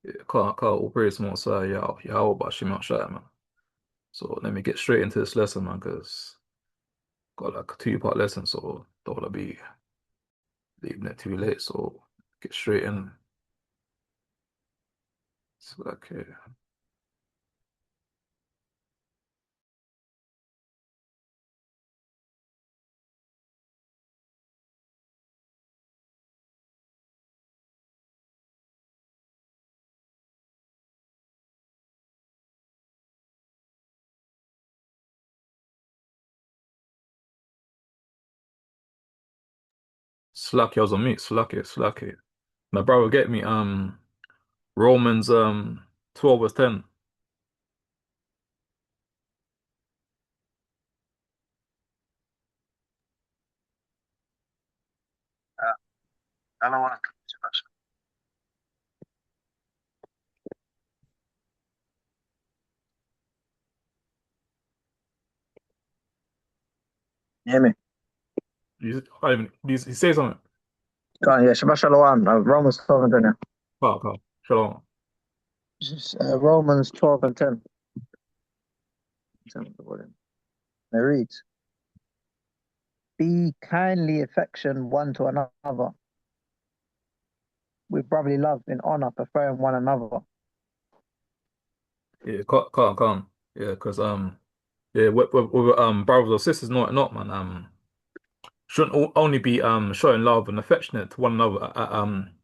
Can't all praise more so yeah, how about Shimon Shai, man. So let me get straight into this lesson, man, because got like a two-part lesson, so don't wanna be leaving it too late. So get straight in. So, okay. Slack yours on me, slack it. My brother get me Romans 12 verse 10. I don't want to talk too much. You hear me? I even you say something. Go on, yeah, Shabbat Shalom. Romans 12 and 10. Yeah. Fuck. Shalom. Romans 12 and 10. It reads, be kindly affection one to another with brotherly love in honor, preferring one another. Yeah, calm. Yeah, because yeah, with brothers or sisters, not man. Shouldn't only be showing love and affectionate to one another at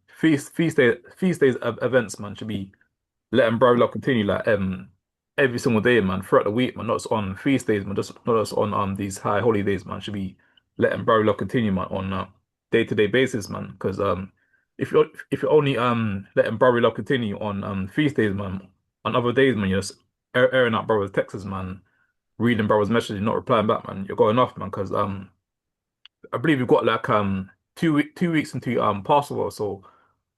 feast days events, man. Should be letting bro love continue like every single day, man, throughout the week, man. Not just on feast days, man. Just not just on these high holy days, man. Should be letting bro love continue, man, on day-to-day basis, man. Because if you're only letting bro love continue on feast days, man, on other days, man, you're just airing out brothers' texts, man, reading brothers' messages, not replying back, man. You're going off, man. Because I believe we've got like 2 weeks into Passover, so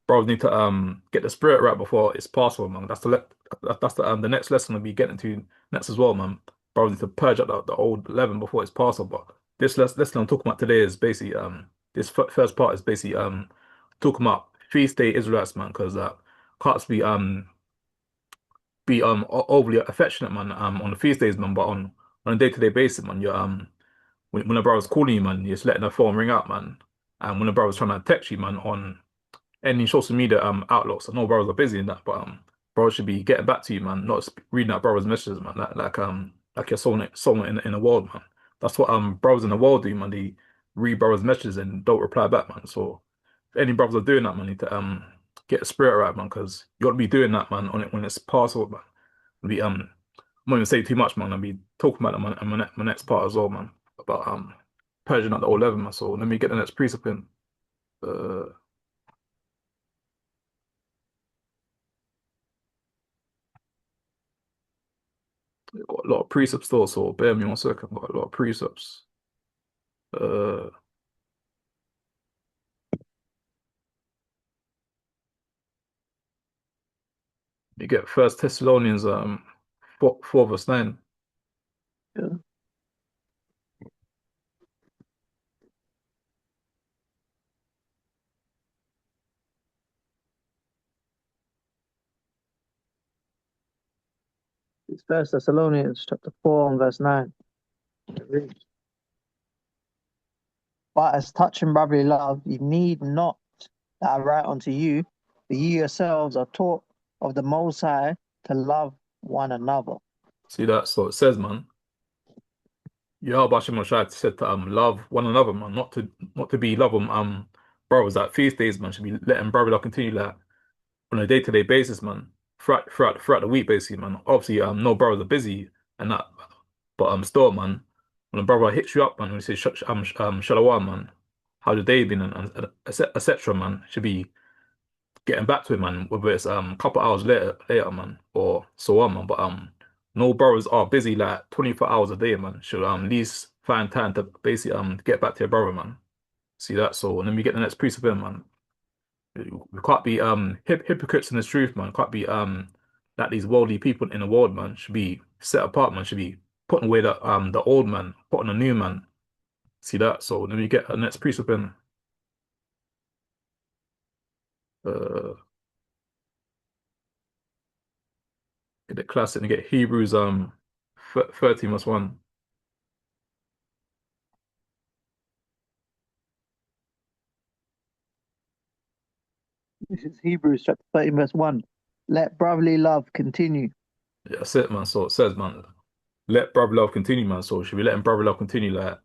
bros need to get the spirit right before it's Passover, man. That's the next lesson we'll be getting to next as well, man. Bros need to purge out the old leaven before it's Passover. But this lesson I'm talking about today is basically this first part is basically talking about feast day Israelites, man, because can't be overly affectionate, man, on the feast days, man, but on a day-to-day basis, man, you're when a brother's calling you, man, you're just letting the phone ring out, man. And when a brother's trying to text you, man, on any social media outlets, I know brothers are busy in that, but brothers should be getting back to you, man, not just reading out brothers' messages, man. Like you're someone in the world, man. That's what brothers in the world do, man. They read brothers' messages and don't reply back, man. So if any brothers are doing that, man, need to get the spirit right, man, because you got to be doing that, man, on it when it's Passover, man. Be I'm not gonna say too much, man. I'll be talking about that my next part as well, man. About purging out the old leaven, man. So let me get the next precept in. Uh, got a lot of precepts still, so bear me 1 second. Got a lot of precepts. Uh, you get First Thessalonians 4 verse 9. Yeah. It's First Thessalonians chapter 4 and verse 9. It reads, but as touching brotherly love, you need not that I write unto you, for you yourselves are taught of the Most High to love one another. See that? So it says, man. Yahweh Shai said to love one another, man, not to be love brothers at feast days, man. Should be letting brother love continue like on a day-to-day basis, man. Throughout the week, basically, man. Obviously, no brothers are busy and that, but still, man. When a brother hits you up, man, when he says shalom, man, how's your day been and etc., man, should be getting back to him, man. Whether it's a couple hours later, man, or so on, man. But no brothers are busy like 24 hours a day, man. Should at least find time to basically get back to your brother, man. See that? So and then we get the next precept in, man. We can't be hypocrites in the truth, man. Can't be like these worldly people in the world, man. Should be set apart, man. Should be putting away the old man, putting a new man. See that? So then we get the next precept in. Uh, Get the classic and get Hebrews 13 + 1. This is Hebrews chapter 13, verse 1. Let brotherly love continue. Yeah, that's it, man. So it says, man, let brother love continue, man. So should we letting brother love continue like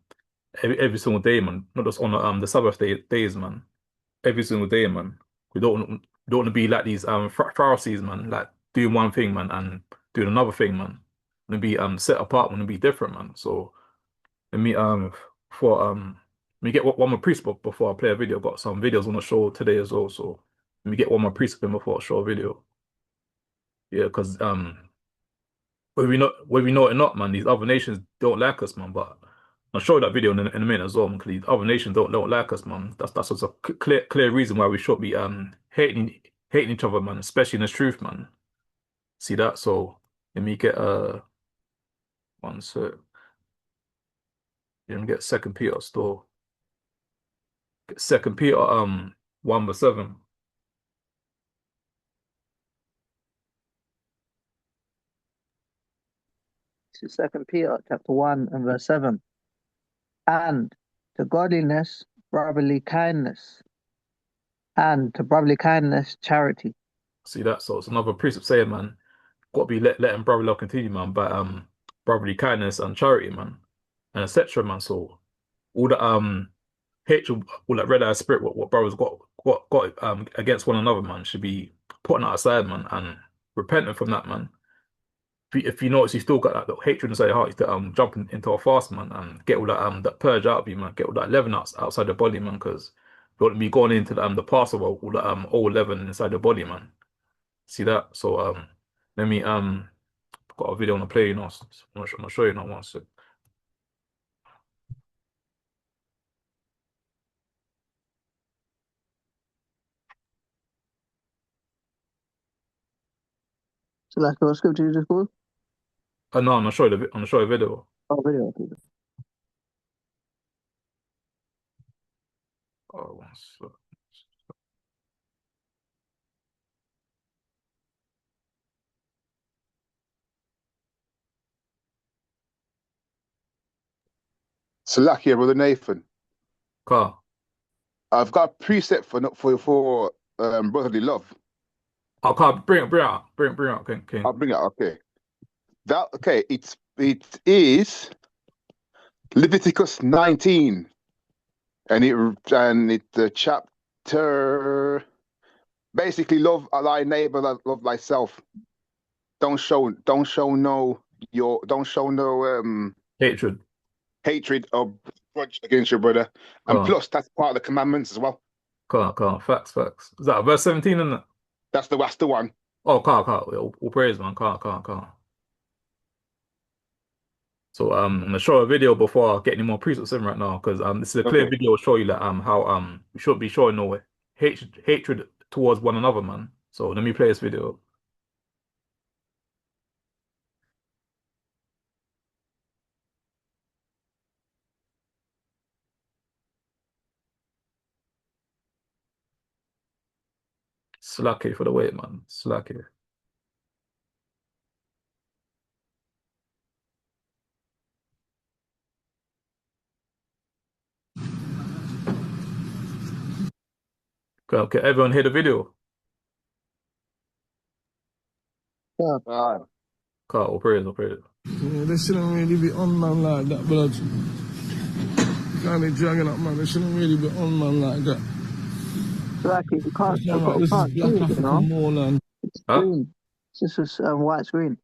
every single day, man? Not just on the Sabbath days, man. Every single day, man. We don't want to be like these Pharisees, man. Like doing one thing, man, and doing another thing, man. Want to be set apart. Want to be different, man. So let me for let me get one more precept before I play a video. Got some videos on the show today as well. So let me get one more precept in before I show a video. Yeah, because whether we know it or not, man, these other nations don't like us, man. But I'll show you that video in a minute as well, man, because these other nations don't like us, man. That's just a clear reason why we should be hating each other, man, especially in the truth, man. See that? So let me get one sec. Let me get Second Peter store. Get Second Peter 1 / 7. This is 2 Peter chapter 1 and verse 7. And to godliness, brotherly kindness, and to brotherly kindness, charity. See that? So it's another precept saying, man, got to be letting brotherly love continue, man, but brotherly kindness and charity, man, and etc., man. So all the hatred, all that red eye spirit, what brothers got against one another, man, should be putting that aside, man, and repenting from that, man. If you notice you still got that hatred inside your heart, you still jump into a fast, man, and get all that purge out of you, man, get all that leaven outside the body, man, because you don't want to be going into the Passover, all that old leaven inside the body, man. See that? So let me got a video on the play, you know. So I'm gonna show you now one sec. So like what scripture you just called? No, I'm gonna show you I'm gonna show you a video. Oh, video. Oh, one sec. Salakia, brother Nathan. Car. I've got a preset for brotherly love. Oh, car. Bring it out, King. I'll bring it. Okay. It is Leviticus 19, and the chapter basically love thy neighbor, love thyself. Don't show no Hatred. hatred or grudge against your brother, and Car. plus that's part of the commandments as well. Car. Facts. Is that verse 17, isn't it? That's the one. Oh, car. All praise, man. Car. So I'm gonna show a video before I get any more precepts in right now, because this is a clear Okay. video to show you that how we should be showing no hatred towards one another, man. So let me play this video. Slacky for the wait, man. Slacky. Okay, everyone hear the video. Yeah. All praise. Yeah, they shouldn't really be on man like that, blood. Can't be dragging up, man. They shouldn't really be on man like that. So like you can't, It's not like this is can't see Black it, you know? African moorland. Huh? Screen. It's just a white screen.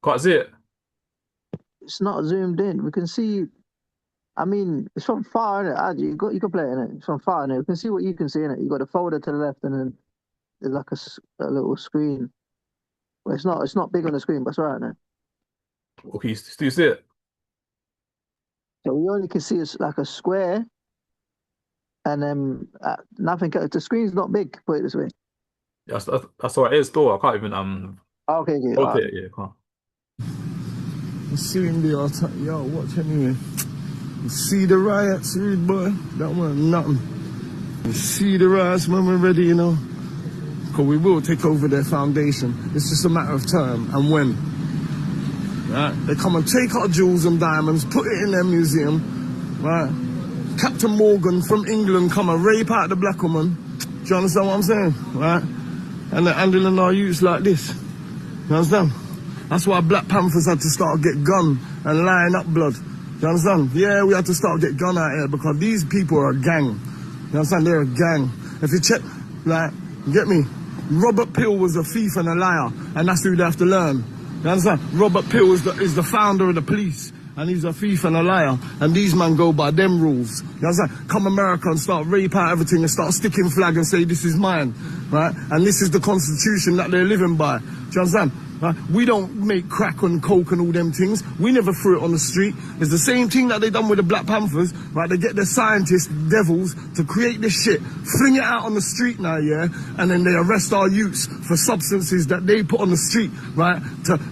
Can't see it. It's not zoomed in. We can see. I mean, it's from far, innit? You can play it, innit? It's from far, innit? We can see what you can see, innit? You got the folder to the left, and then there's like a little screen. Well, it's not big on the screen, but it's alright, innit? Okay, you still see it? So we only can see it's like a square, and then nothing. The screen's not big. Put it this way. That's what it is, though. I can't even Okay, rotate it. Yeah, can't. You see him there, yo, watch anyway. You see the riots, read boy. That one, nothing. You see the riots, man, we're ready, you know. Because we will take over their foundation. It's just a matter of time and when. Right? They come and take our jewels and diamonds, put it in their museum. Right? Captain Morgan from England come and rape out the black woman. Do you understand what I'm saying? Right? And they're handling our youths like this. You understand? That's why Black Panthers had to start get gun and line up blood. You understand? Yeah, we had to start get gun out here because these people are a gang. You understand? They're a gang. If you check, like, you get me? Robert Peel was a thief and a liar, and that's who they have to learn. You understand? Robert Peel is the founder of the police, and he's a thief and a liar, and these men go by them rules. You understand? Come America and start rape out everything and start sticking flag and say this is mine, right? And this is the constitution that they're living by. Do you understand? Right? We don't make crack and coke and all them things. We never threw it on the street. It's the same thing that they done with the Black Panthers, right? They get the scientists, devils, to create this shit, fling it out on the street now, yeah? And then they arrest our youths for substances that they put on the street, right?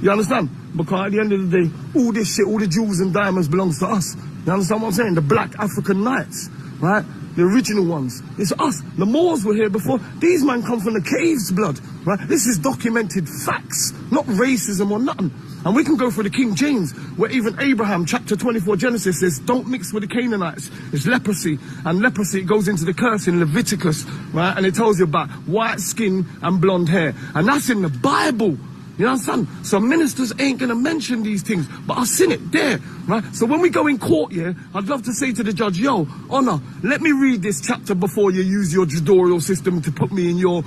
You understand? Because at the end of the day, all this shit, all the jewels and diamonds belongs to us. You understand what I'm saying? The Black African Knights, right? The original ones. It's us. The Moors were here before. These men come from the caves, blood. Right? This is documented facts, not racism or nothing. And we can go through the King James, where even Abraham, chapter 24, Genesis says, don't mix with the Canaanites. It's leprosy. And leprosy goes into the curse in Leviticus, right? And it tells you about white skin and blonde hair. And that's in the Bible. You understand? So ministers ain't going to mention these things, but I've seen it there, right? So when we go in court, yeah, I'd love to say to the judge, yo, Honor, let me read this chapter before you use your judicial system to put me in your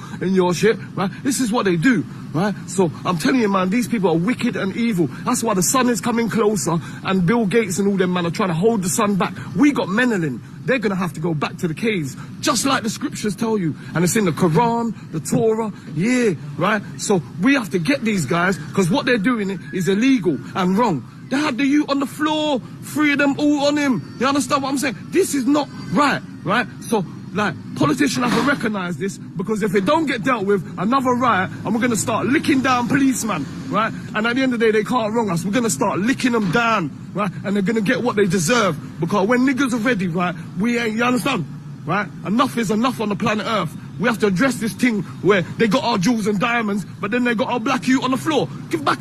shit, right? This is what they do, right? So I'm telling you, man, these people are wicked and evil. That's why the sun is coming closer, and Bill Gates and all them, man, are trying to hold the sun back. We got Menelin. They're going to have to go back to the caves, just like the scriptures tell you. And it's in the Quran, the Torah, yeah, right? So we have to get these guys, because what they're doing is illegal and wrong. They had the youth on the floor, three of them all on him. You understand what I'm saying? This is not right, right? So, like, politicians have to recognise this, because if it don't get dealt with, another riot, and we're going to start licking down policemen, right? And at the end of the day, they can't wrong us. We're going to start licking them down, right? And they're going to get what they deserve, because when niggas are ready, right, we ain't, you understand? Right? Enough is enough on the planet Earth. We have to address this thing where they got our jewels and diamonds, but then they got our black youth on the floor. Give back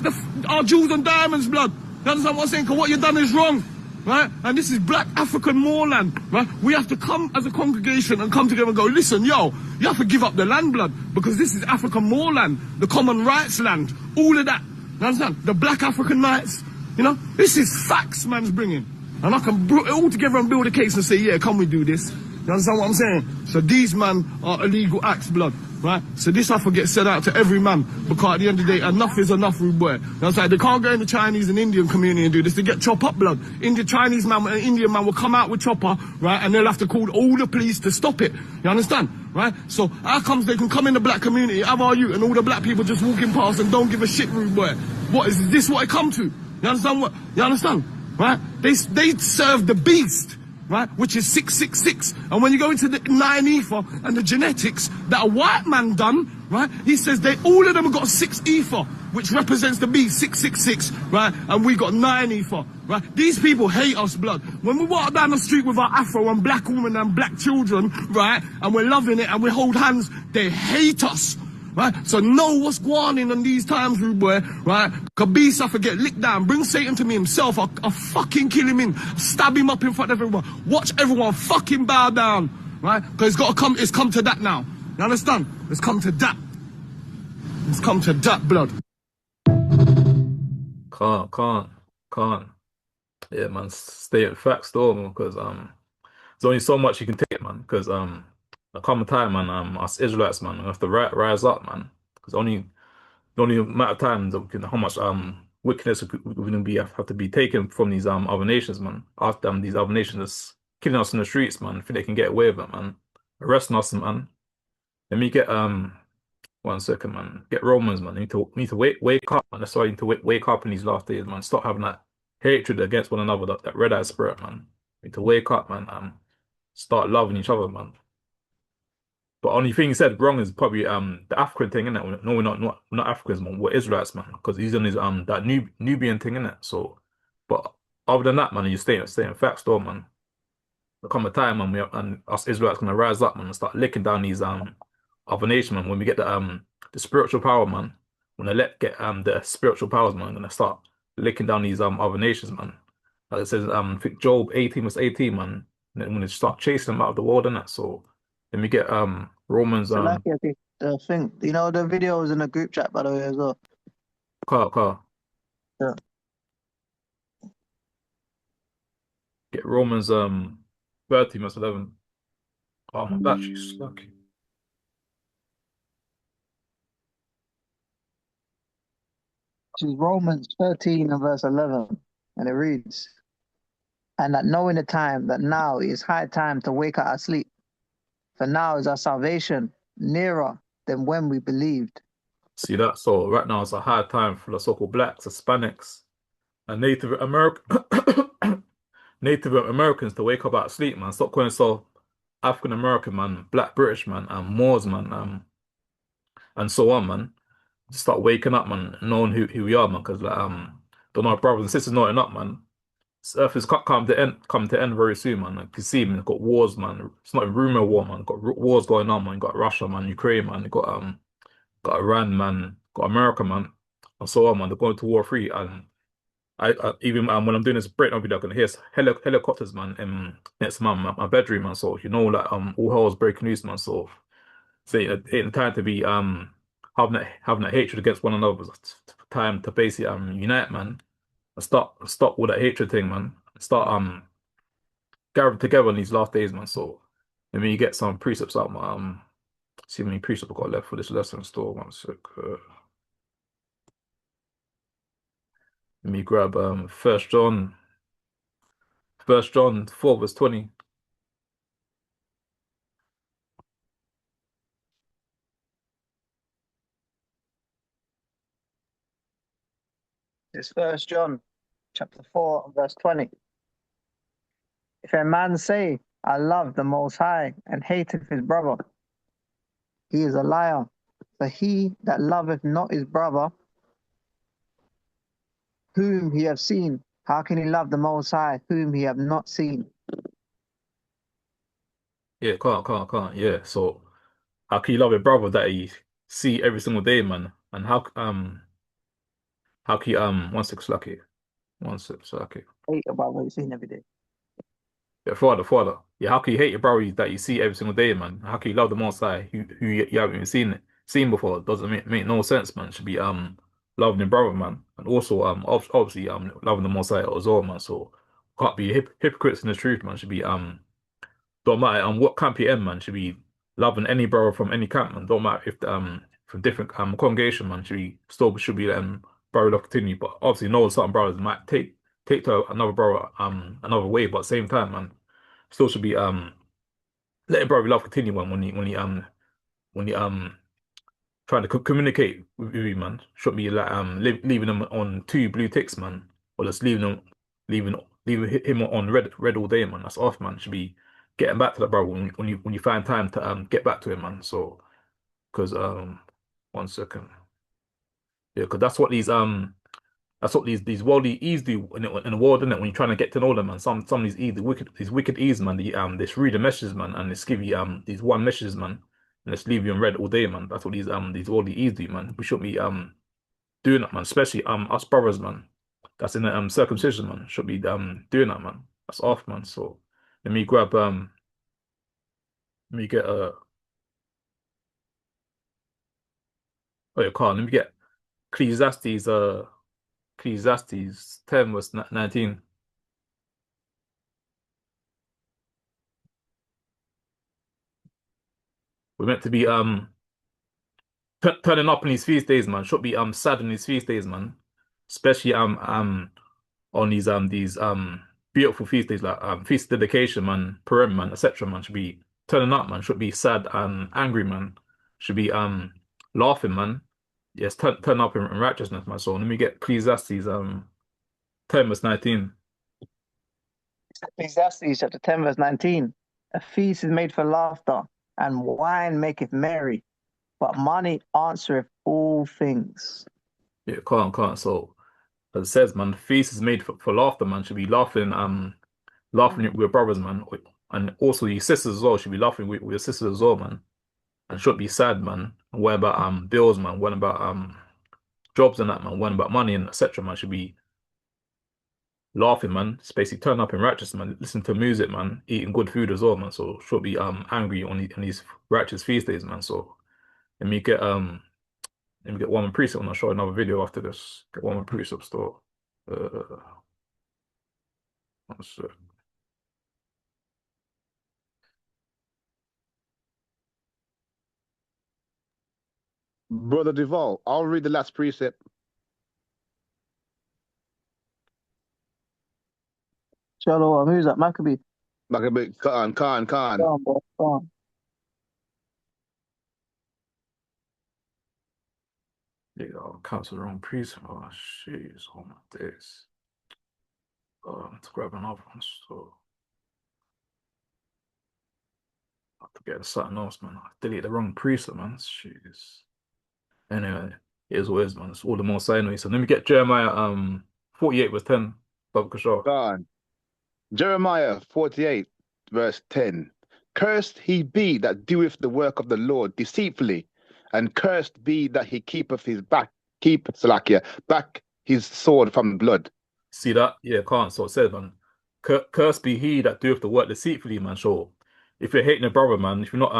our jewels and diamonds, blood. You understand what I'm saying? Because what you done is wrong. Right? And this is Black African moorland, right? We have to come as a congregation and come together and go, listen, yo, you have to give up the land, blood, because this is African moorland, the common rights land, all of that. You understand? The Black African Knights, you know? This is facts man's bringing. And I can put it all together and build a case and say, yeah, can we do this? You understand what I'm saying? So these men are illegal acts, blood, right? So this have to get said out to every man, because at the end of the day, enough is enough, rude boy. You know what I'm saying? They can't go in the Chinese and Indian community and do this. They get chop up, blood. Chinese man and Indian man will come out with chopper, right? And they'll have to call all the police to stop it. You understand? Right? So how comes they can come in the black community, have our youth, and all the black people just walking past and don't give a shit, rude boy? What is this what it come to? You understand what? You understand? Right? They serve the beast, right? Which is 666. And when you go into the 9 ether and the genetics that a white man done, right? He says all of them have got 6 ether, which represents the beast, 666, right? And we got 9 ether, right? These people hate us, blood. When we walk down the street with our afro and black women and black children, right? And we're loving it and we hold hands, they hate us. Right? So know what's going on in these times, rude boy, right? Kabisa I forget, lick down, bring Satan to me himself, I'll fucking kill him stab him up in front of everyone. Watch everyone fucking bow down, right? Because it's come to that now. You understand? It's come to that. It's come to that, blood. Can't. Yeah, man, stay at facts though, man, because there's only so much you can take, man, because a common time, man, us Israelites, man, we have to rise up, man. Because the only matter of time that we can, how much wickedness we're gonna have to be taken from these other nations, man. After these other nations is killing us in the streets, man. I think they can get away with it, man. Arresting us, man. Let me get 1 second, man. Get Romans, man. Need to wake up, man. That's why you need to wake up in these last days, man. Stop having that hatred against one another, that red-eyed spirit, man. Need to wake up, man. Start loving each other, man. But only thing he said wrong is probably the African thing, innit? No, we're not Africans, man. We're Israelites, man. Because he's on his that Nubian thing, innit? So, but other than that, man, you stay in facts, though, man. There come a time, man, and us Israelites gonna rise up, man, and start licking down these other nation, man. When we get the spiritual power, man. When they let get the spiritual powers, man, gonna start licking down these other nations, man. Like it says I think Job 18 was 18, man. And then when they start chasing them out of the world and that, so then we get Romans So like the thing, you know, the video was in a group chat by the way as well. car. Yeah. Get Romans 30 verse 11. Oh, my battery's stuck. Which is Romans 13 and verse 11, and it reads, "And that knowing the time, that now is high time to wake out our sleep, for now is our salvation nearer than when we believed." See that? So right now it's a hard time for the so-called blacks, Hispanics, and Native American Native Americans to wake up out of sleep, man. Stop calling yourself African American, man, Black British, man, and Moors, man, and so on, man. Just start waking up, man, knowing who we are, man. Because like don't know, brothers and sisters knowing up, man. This earth is come to end very soon, man. Like you see, man, got wars, man. It's not a rumor war, man. Got wars going on, man. You got Russia, man, Ukraine, man. You got Iran, man. Got America, man, and so on, man. They're going to war three, and I even when I'm doing this breakdown video, I can hear helicopters, man, next to my bedroom, man. So you know, like all hell's breaking loose, man. So say it ain't time to be having that hatred against one another. It's time to basically unite, man. And stop with that hatred thing, man. Start gathering together in these last days, man. So let me get some precepts out, man. See how many precepts I've got left for this lesson. Store 1 sec. Let me grab First John 4 verse 20. It's First John chapter 4 and verse 20. "If a man say, I love the Most High, and hateth his brother, he is a liar. For he that loveth not his brother, whom he have seen, how can he love the Most High, whom he have not seen?" Yeah, can't. Yeah. So how can you love your brother that you see every single day, man? And how can you 1 sec Slucky. 1 sec Slucky. Hate about what he's seen every day. Yeah, father. Yeah, how can you hate your brother that you see every single day, man? How can you love the Most High who you haven't even seen before? It doesn't make no sense, man. Should be loving your brother, man, and also obviously loving the Most High as well, man. So can't be hypocrites in the truth, man. Should be don't matter what camp you're in, man. Should be loving any brother from any camp, man. Don't matter if from different congregation, man. Should be brother love continue, but obviously know certain brothers might take to another brother another way, but at the same time, man, still should be letting brother love continue, man. When you trying to communicate with you, man, shouldn't be like leaving them on 2 blue ticks, man, or just leaving him on red all day, man. That's off, man. Should be getting back to that brother when you find time to get back to him, man. So because 1 second, yeah, because that's what these worldly ease do in the world, isn't it? When you're trying to get to know them, man. Some of these ease, these wicked ease, man. This read the messages, man, and this give you these one messages, man, and just leave you in red all day, man. That's what these worldly ease do, man. We shouldn't be doing that, man. Especially us brothers, man. That's in the circumcision, man. Should be doing that, man. That's off, man. So let me grab let me get oh yeah, car. Let me get Ecclesiastes 10 verse 19. We're meant to be turning up on these feast days, man. Should be sad on these feast days, man. Especially on these beautiful feast days like feast dedication, man, Purim, man, etc. Man should be turning up, man. Should be sad and angry, man. Should be laughing, man. Yes, turn up in righteousness, man. So let me get Ecclesiastes 10 verse 19. Ecclesiastes chapter 10 verse 19. "A feast is made for laughter, and wine maketh merry, but money answereth all things." Yeah, can't. So as it says, man, the feast is made for laughter, man. Should be laughing with your brothers, man. And also your sisters as well. Should be laughing with your sisters as well, man. and shouldn't be sad, man. And worry about bills, man. Worrying about jobs and that, man. Worrying about money and etc. Man. Should be laughing, man. It's basically turn up in righteous, man. Listen to music, man. Eating good food as well, man. So should be angry on these righteous feast days, man. So let me get one more precept and I'll show another video after this. Get one more precept store. Uh, one sec. Brother Duval, I'll read the last precept. Shalom, who's that? Maccabee. Maccabee, Khan. Come on, bro. Come on. Yeah, I'll cancel the wrong precept. Oh, jeez. Oh my days. To grab another one. So I have to get something else, man. I delete the wrong precept, man. Jeez. Anyway, it is what it is, man. It's all the more so anyway. So let me get Jeremiah 48 with 10. Baba Kishore. Khan. Jeremiah 48, verse 10. Cursed he be that doeth the work of the Lord deceitfully, and cursed be that he keepeth his back his sword from blood. See that? Yeah, can't. So it says, man, cursed be he that doeth the work deceitfully, man. So if you're hating a brother, man, if you're not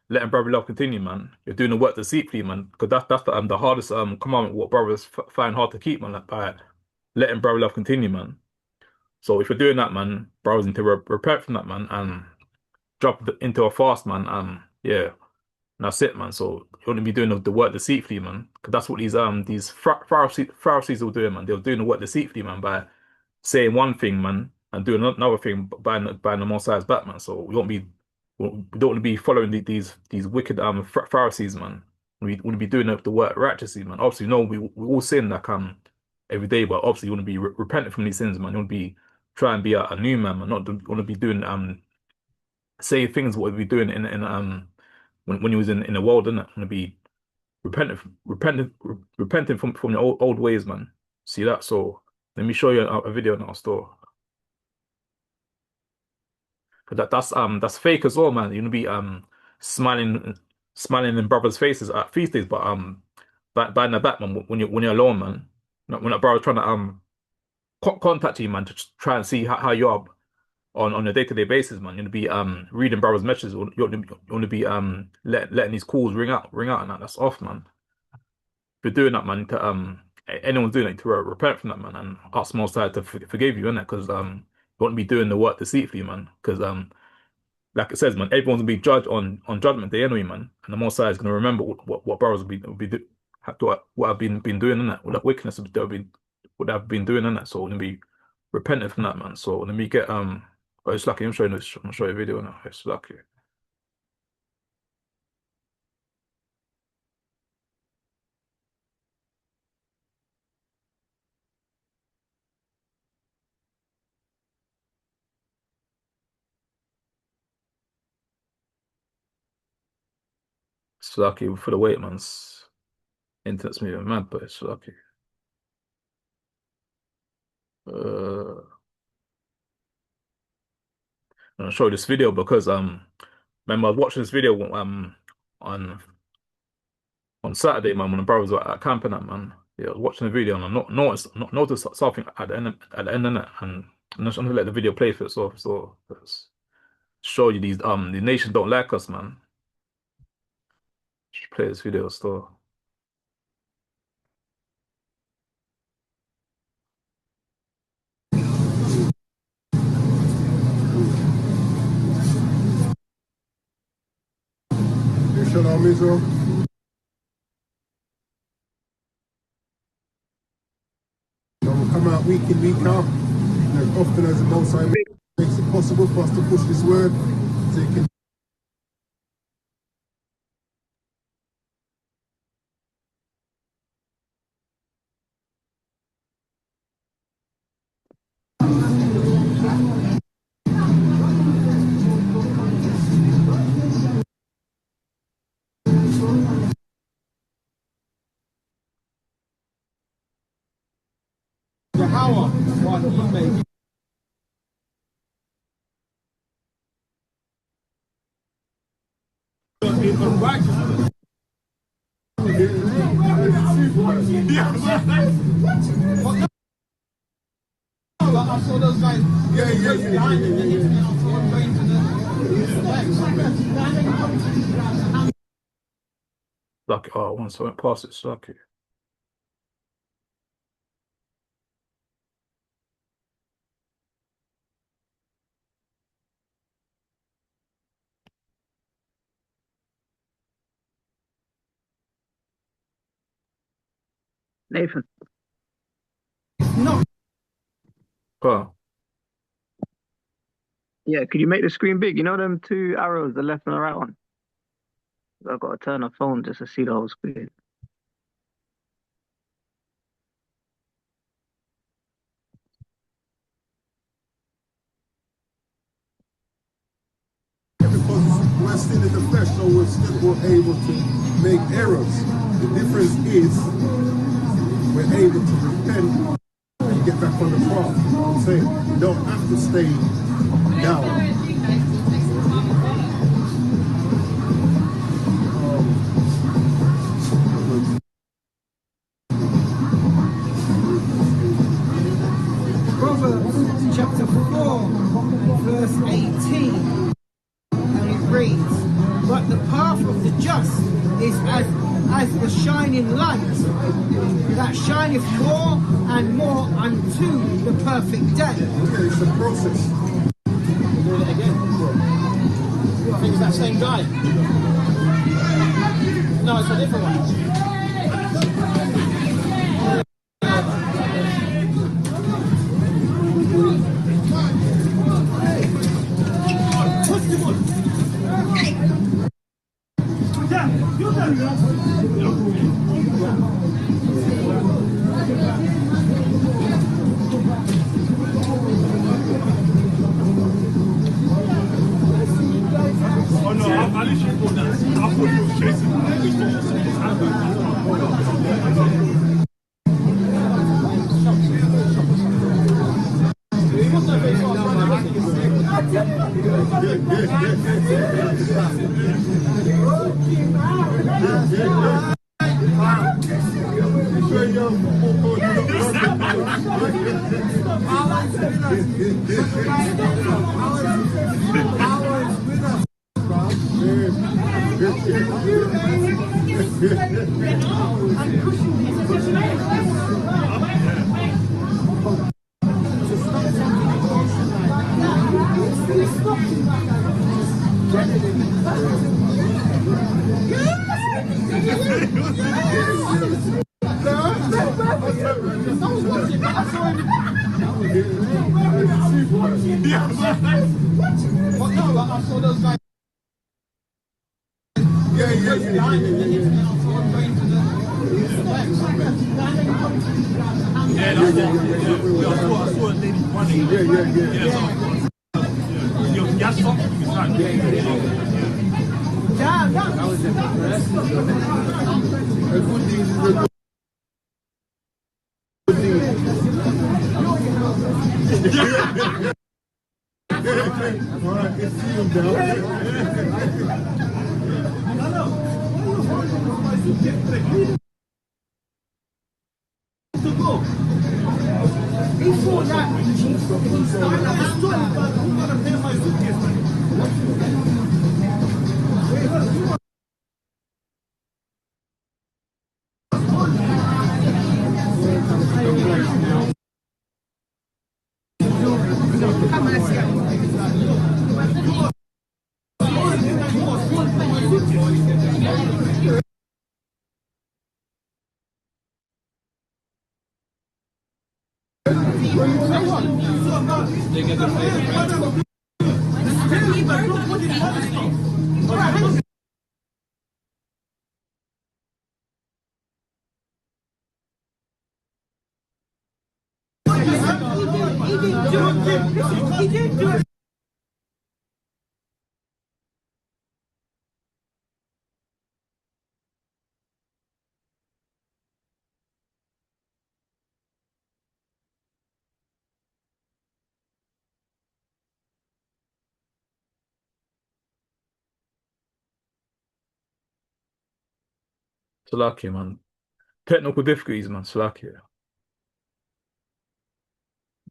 letting brotherly love continue, man, you're doing the work deceitfully, man. Because that's the hardest commandment what brothers find hard to keep, man, like, by letting brotherly love continue, man. So if you're doing that, man, brothers need to repent from that, man, and drop into a fast, man. Yeah, and that's it, man. So you want to be doing the work deceitfully, man, because that's what these Pharisees will do, man. They're doing the work deceitfully, man, by saying one thing, man, and doing another thing by the Most High's back, man. So we don't want to be following these wicked Pharisees, man. We want to be doing the work righteously, man. Obviously, no, we all sin like every day, but obviously you want to be repentant from these sins, man. You want to be try and be a new man, man. Not want to be doing say things what we doing in when you was in the world, innit? Want to be repenting from your old ways, man. See that? So let me show you a video in our store. But that's fake as well, man. You want to be smiling in brothers' faces at feast days, but behind the back, man, when you're alone, man. When a brother trying to contact you, man, to try and see how you are on a day-to-day basis, man. You want to be reading brothers' messages. You want to be letting these calls ring out, and that. That's off, man. If you're doing that, man, to anyone's doing it, to repent from that, man, and ask Most High to forgive you, innit? Because you want to be doing the work deceitfully, man. Because like it says, man, everyone's gonna be judged on judgment day anyway, man. And the Most High is gonna remember what brothers what I've been doing, innit? What that wickedness would have been doing, innit? So gonna be repentant from that, man. So let me get oh, it's lucky. I'm showing this. I'm gonna show you a video now. It's lucky. It's lucky for the wait, man. Internet's moving mad, but it's lucky. I'm gonna show you this video because remember I was watching this video on Saturday, man, when the brothers were at camping at, man. Yeah, I was watching the video and I noticed something at the end of it, and I'm just gonna let the video play for itself. So let's show you the nations don't like us, man. Just play this video still. Shalom Israel. We'll come out week in, week out, as often as the Most High makes it possible for us to push this word so it can. The power what he made. in unrighteousness. I saw those guys. Lucky. Oh, once I went past it, it's lucky. Nathan. No. Oh, Yeah, could you make the screen big? You know them two arrows, the left and the right one? I've got to turn the phone just to see the whole screen. Because we're still in the flesh, so we're still able to make errors. The difference is we're able to repent and get back on the path. You know what I'm saying? You don't have to stay down. Proverbs chapter 4, verse 18, and it reads, "But the path of the just is as the shining light that shineth more and more unto the perfect day." Okay, it's a process. Do it again. I think it's that same guy. No, it's a different one. Oh no, I literally thought that. I thought he was chasing He did do it. Salakia, man. Technical difficulties, man. Salakia.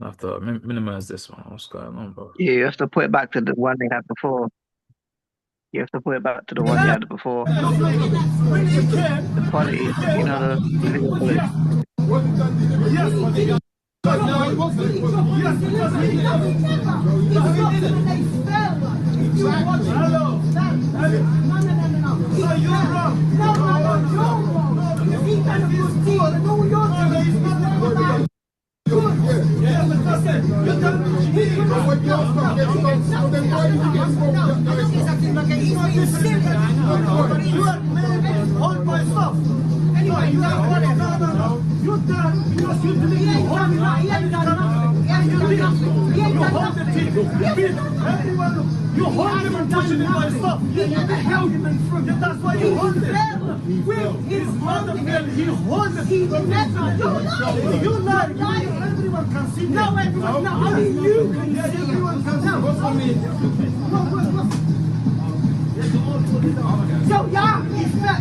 I have to minimize this one. What's going on, bro? Yeah, you have to put it back to the one they had before. You have to put it back to the one you had before. The quality, you know, the video quality. You hold him and pushing him by stuff. You held him in front. That's why you hold him. His mother fell. He hold him. You lie. Everyone can see. No, everyone. No, only you can see. Everyone can see. So yeah, he fell.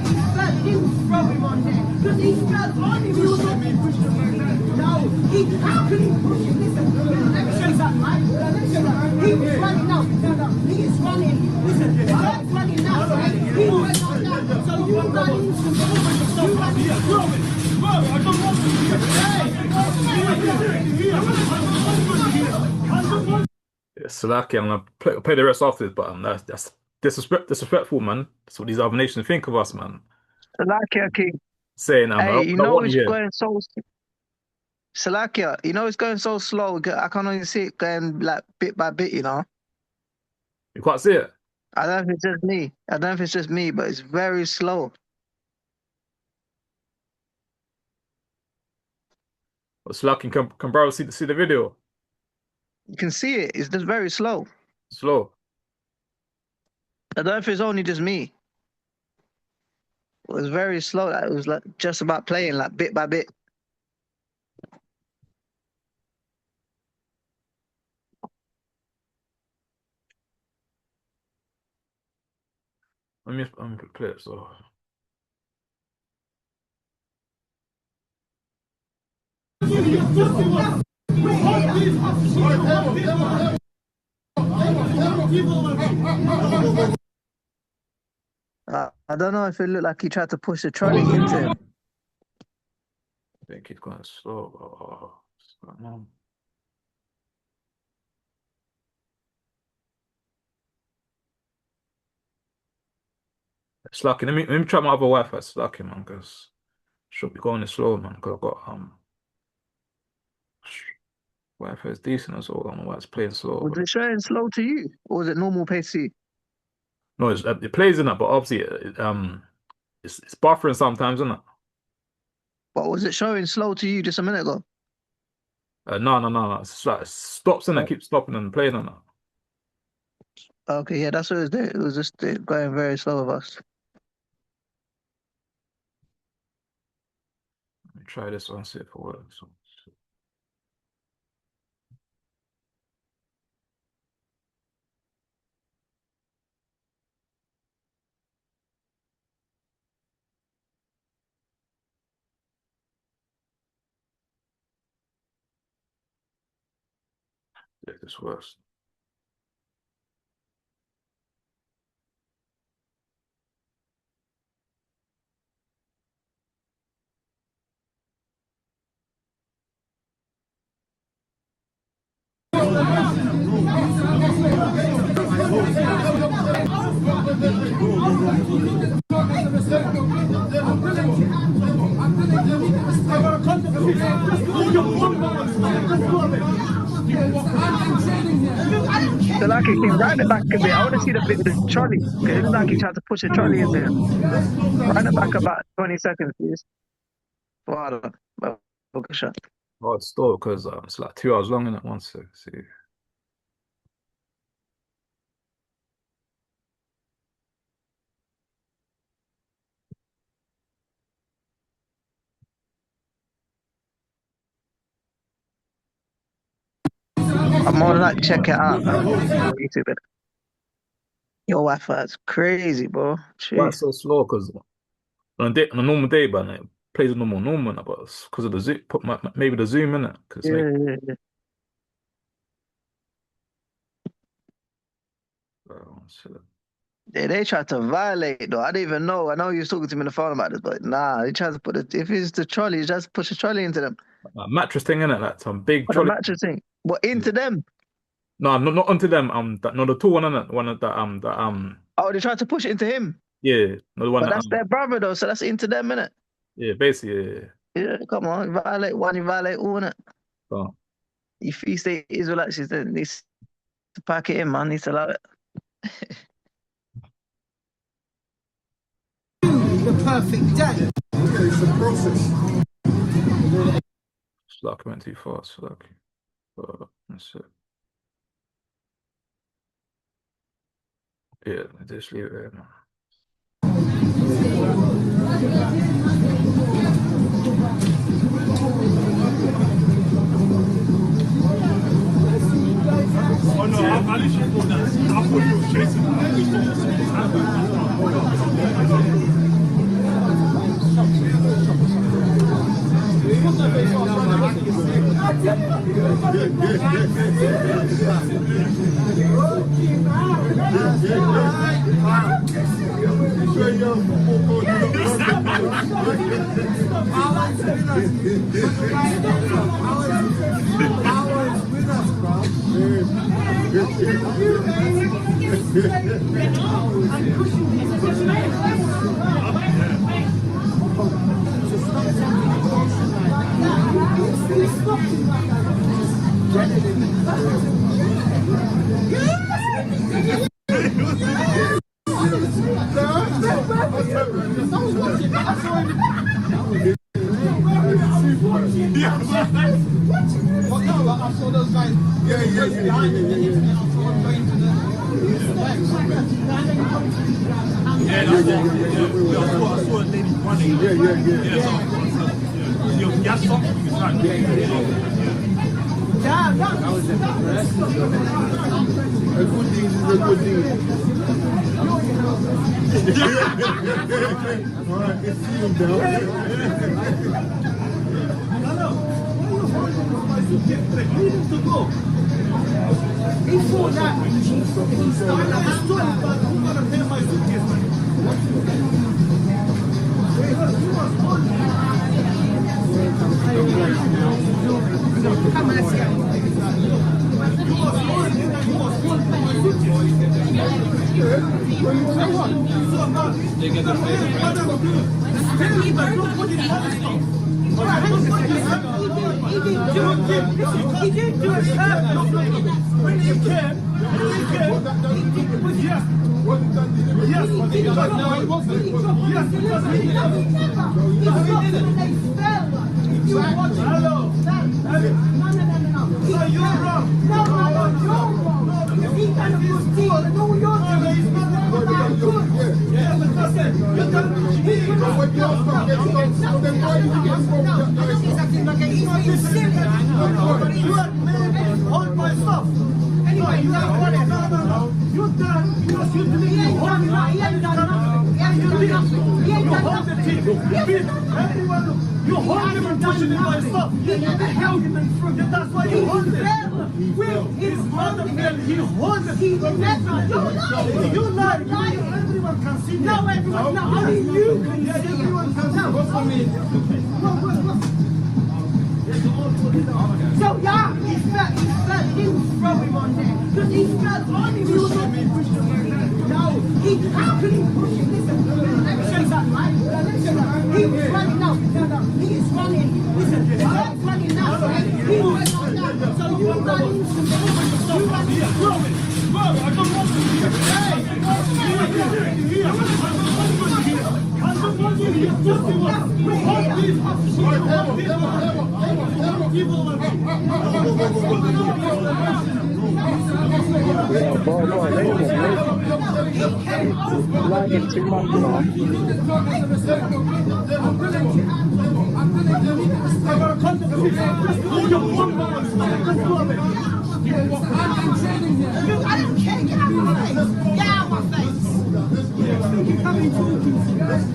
He was throwing on there because he fell on him. No, how could he push him? Listen, let me show you something, right? Let me show you something. He was running now. He is running. Listen, the guy's running now, right? He went on now. So you running. You running. I don't want to. Yeah, Salakia, I'm gonna play the rest after this, but that's disrespectful, man. That's what these other nations think of us, man. Salakia King. Saying, I Hey, you don't know want it's you here. going so. Salakia, you know it's going so slow. I can only see it going like bit by bit. You know. You can't see it. I don't know if it's just me. I don't know if it's just me, but it's very slow. But Salakia, can bro see the video? You can see it. It's just very slow. Slow. I don't know if it's only just me. It was very slow. Like, it was like just about playing like bit by bit. Let me play it. So I don't know if it looked like he tried to push the trolley into him. I think it's going slow. What's going on? Slacky, let me try my other Wi-Fi. Slacky, man, because should be going slow, man. Cause I got Wi-Fi is decent as well. I don't know why it's playing slow. Was it showing slow to you, or was it normal pace to you? No, it plays in that, but obviously it's buffering sometimes, isn't it? But was it showing slow to you just a minute ago? No. It's like it stops and it Oh. keeps stopping and playing on that. Okay, yeah, that's what it was doing. It was just going very slow with us. Let me try this one, see if it works. If this works. So like he came round it back a bit. I want to see the bit of the trolley. It looked like he tried to push the trolley into him. Round it back about 20 seconds, please. Wow, okay, shot. Oh, it's slow because it's like 2 hours long in it. One sec, see. I'm more than like check it out, man. On YouTube. Your Wi-Fi is crazy, bro. Why Jeez. it's so slow? Because on a normal day, but it plays a normal, but it's because of the zoom, maybe the zoom in it, because Yeah, yeah, yeah. They tried to violate though. I didn't even know. I know you was talking to me on the phone about this, but nah, he tried to put it. If it's the trolley, he just push a trolley into them. mattress thing in it, like some big Put a trolley. mattress thing. What into them? No, not onto them. No, the tall one in it, one of Oh, they tried to push it into him. yeah, no, the one But that that's their brother though, so that's into them, innit? yeah, basically, yeah. Yeah, come on, you violate one, you violate all, innit? So, You feast the Israelites, he needs to pack it in, man. Needs to allow it. The perfect day. Okay, it's a process. it's like I went too fast. Like, that's it. Yeah, just leave it there, man. Oh no, I literally thought that. I thought you were chasing I saw those guys. I saw a lady running. Yeah, something is like. A good deed is a good deed. All right, it's you down. He thought that he started at 12, but I'm going to pay my suitcase. He didn't do it. When he came, yes. Yes, no, it wasn't. Yes, hello. No, you're wrong. No, you're wrong. He done a good deal. No, you're wrong. Yeah, but listen, you're done. Hold my stuff. Anyway, you have no. You're done because you didn't hold nothing. He ain't done nothing. He ain't done nothing. You hold him and pushing in my stuff. You never held him in front. That's why you hold him. He's wonderful. He holds him. He never. You lie. Everyone can see. No, everyone. No, only you can see. Everyone can see. What's for me? So yeah, he felt he was throwing on there. Because he felt on him, he was on me pushing him. No, how could he push him? Listen, let me show you something, right? Let me show you something. He was running now. No, he is running. Listen, the guy's running now, right? He was running now. So you run into the you run into the I don't want to be I don't care, get out of my face. Get out of my face. You come in talking. Let's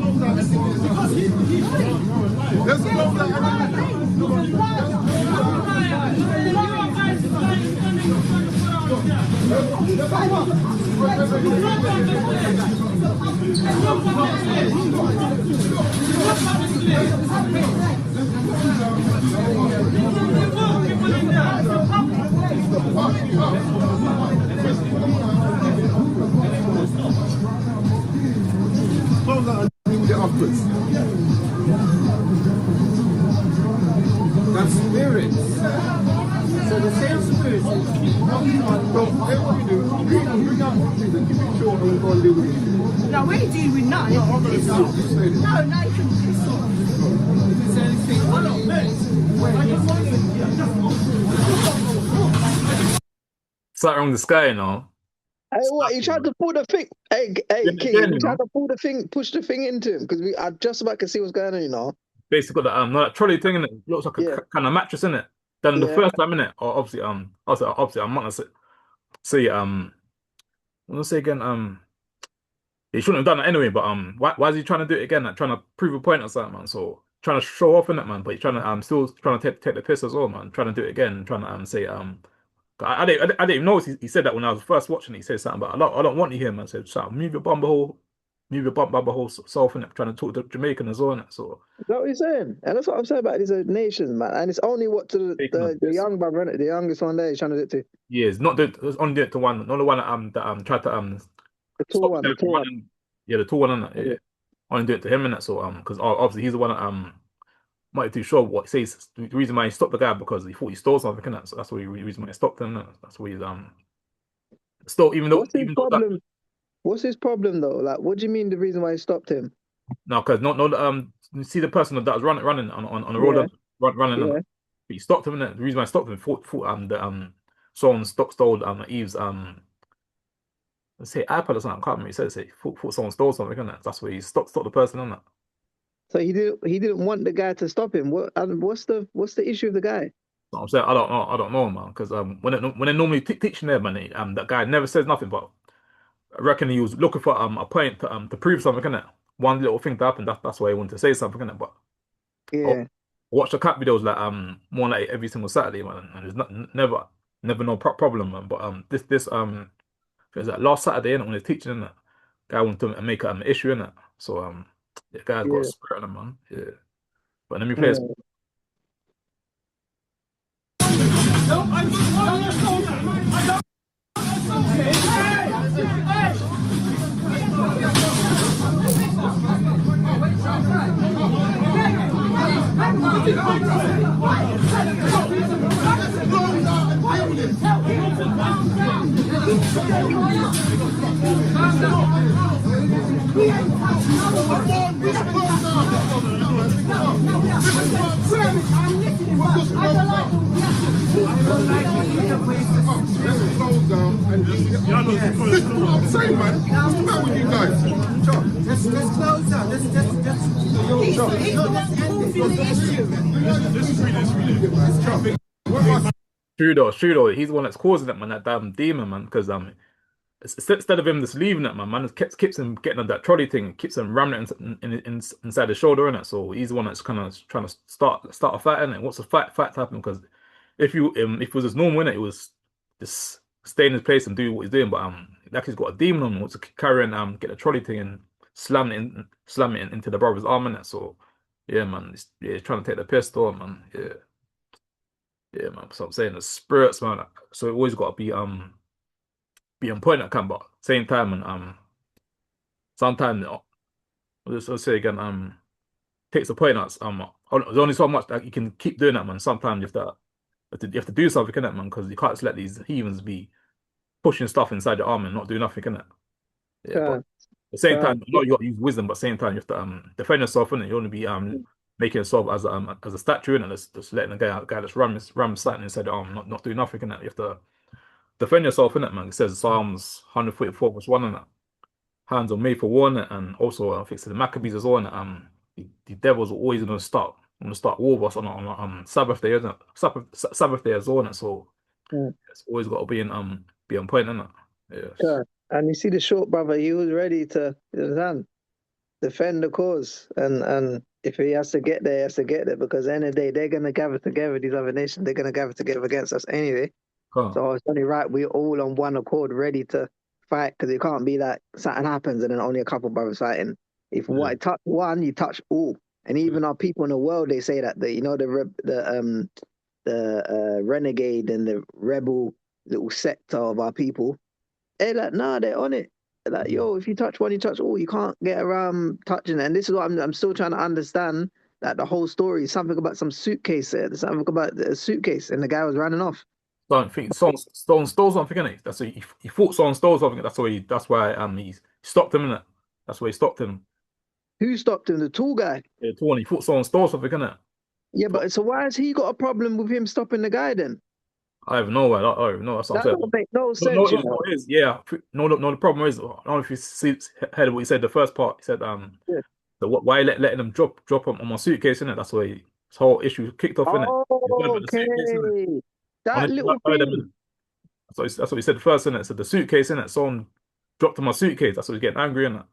close that and get upwards. That's spirit. So the same spirit. So, what we do, bring up what we do, keep it short and we'll go and deal with it. No, we're dealing with none. No, I'm going to stop. You say this. No, you can piss off. If it's anything. Hold on, Something wrong with the sky, you know. Hey, what? You tried to pull the thing. Hey, Yeah, King, yeah, you you tried know. to pull the thing, push the thing into him because I just about can see what's going on, you know. Basically got that trolley thing in it. Looks like a Yeah. kind of mattress in it. Then the Yeah. first time in it, obviously I'm not gonna say I'm gonna say again he shouldn't have done it anyway. But why is he trying to do it again? Like trying to prove a point or something, man. So trying to show off in it, man. But he's trying to still trying to take the piss as well, man. Trying to do it again, trying to say I didn't even notice he said that when I was first watching it. He said something about I don't want you here, man. Said something, move your bumble hole self in it, trying to talk to Jamaican as well in it. So Is that what you're saying? And that's what I'm saying about these nations, man. And it's only what to taking a the piss. young brother, innit? The youngest one there, he's trying to do it to. Yeah, it's only did it to one, not the one that tried to The tall stop one, him the from tall one. running. Yeah, the tall one in it. Yeah, only do it to him in it. So because obviously he's the one that not too sure what he says. The reason why he stopped the guy because he thought he stole something in it. So that's the reason why he stopped him. Innit? That's why he's still What's his even though that problem? What's his problem though? Like, what do you mean the reason why he stopped him? no because no you see the person that was running on the road Yeah, running on yeah. it. He stopped him in it. The reason why I stopped him thought the someone stole Eve's let's say iPad or something. I can't remember. He said thought someone stole something in it. That's why he stopped the person in it. So he didn't want the guy to stop him. What's the issue with the guy? So I'm saying I don't know, man, because when they normally teaching there, man, that guy never says nothing, but I reckon he was looking for a point to prove something, innit? One little thing to happen. That's why he wanted to say something, innit? But I Yeah, watch the cat videos like more like every single Saturday, man, and there's never no problem, man. But this it was like last Saturday, innit, when he's teaching, innit? Guy wanted to make an issue, innit? So the guy's got a yeah. spirit on him, man. Yeah. But let me play. Yeah. This is what I'm saying, man. What's the matter with you guys? Let's close down. Let's he's the one causing the issue. True though. He's the one that's causing it, man. That damn demon, man. Because instead of him just leaving it, man, it keeps him getting on that trolley thing, keeps him ramming it inside the shoulder, innit? So he's the one that's kind of trying to start a fight, innit? What's the fight to happen? Because if it was his normal, innit, it was just stay in his place and do what he's doing. But like he's got a demon on him, wants to carry and get the trolley thing and slam it into the brother's arm, innit? So yeah, man, he's trying to take the piss though, man. Yeah, man. So I'm saying the spirits, man. So it always got to be on point at camp, but same time and sometimes I'll say again takes the point out. There's only so much that you can keep doing that, man. Sometimes you have to do something in it, man, because you can't just let these heathens be pushing stuff inside your arm and not do nothing in it. Yeah, but Yeah. at the same time, you got to use wisdom, but at the same time you have to defend yourself in it. You want to be making yourself as a statue in it, just letting the guy just ram something inside the arm, not do nothing in it. You have to defend yourself in it, man. It says Psalms 144 verse 1 in it. Hands are made for war in it, and also I think it's the Maccabees as well in it. The devils are always gonna start war with us on Sabbath day, isn't it? Sabbath day as well in it. So Yeah. it's always got to be on point in it. Yeah. Yeah. And you see the short brother, he was ready to, you understand, defend the cause. And if he has to get there, he has to get there because at the end of the day, they're going to gather together, these other nations, they're going to gather together against us anyway. Huh. So it's only right we're all on one accord, ready to fight because it can't be that something happens and then only a couple brothers fighting. If Yeah. what touch one, you touch all. And even our people in the world, they say that the renegade and the rebel little sector of our people, they're like, nah, they're on it. They're like, yo, if you touch one, you touch all. You can't get around touching it. And this is what I'm still trying to understand. That the whole story is something about some suitcase there. There's something about a suitcase, and the guy was running off. Don't think someone stole something, innit? That's what he thought someone stole something. That's why he stopped him, innit? That's why he stopped him. Who stopped him? The tall guy. Yeah, Tony, he thought someone stole something, innit? Yeah, but so why has he got a problem with him stopping the guy then? I have no way. I don't know. That's what I'm That saying. don't make no No, no, sense, you no, know. it is. Yeah. No, the problem is, I don't know if you heard what he said the first part. He said, Yeah. why letting them drop on my suitcase, innit? That's why his whole issue kicked off, innit? He heard about the suitcase, innit? Okay. That Honestly, little I heard him, thing. innit? That's what he said first, innit? So the suitcase, innit? Someone dropped on my suitcase. That's what he's getting angry, innit?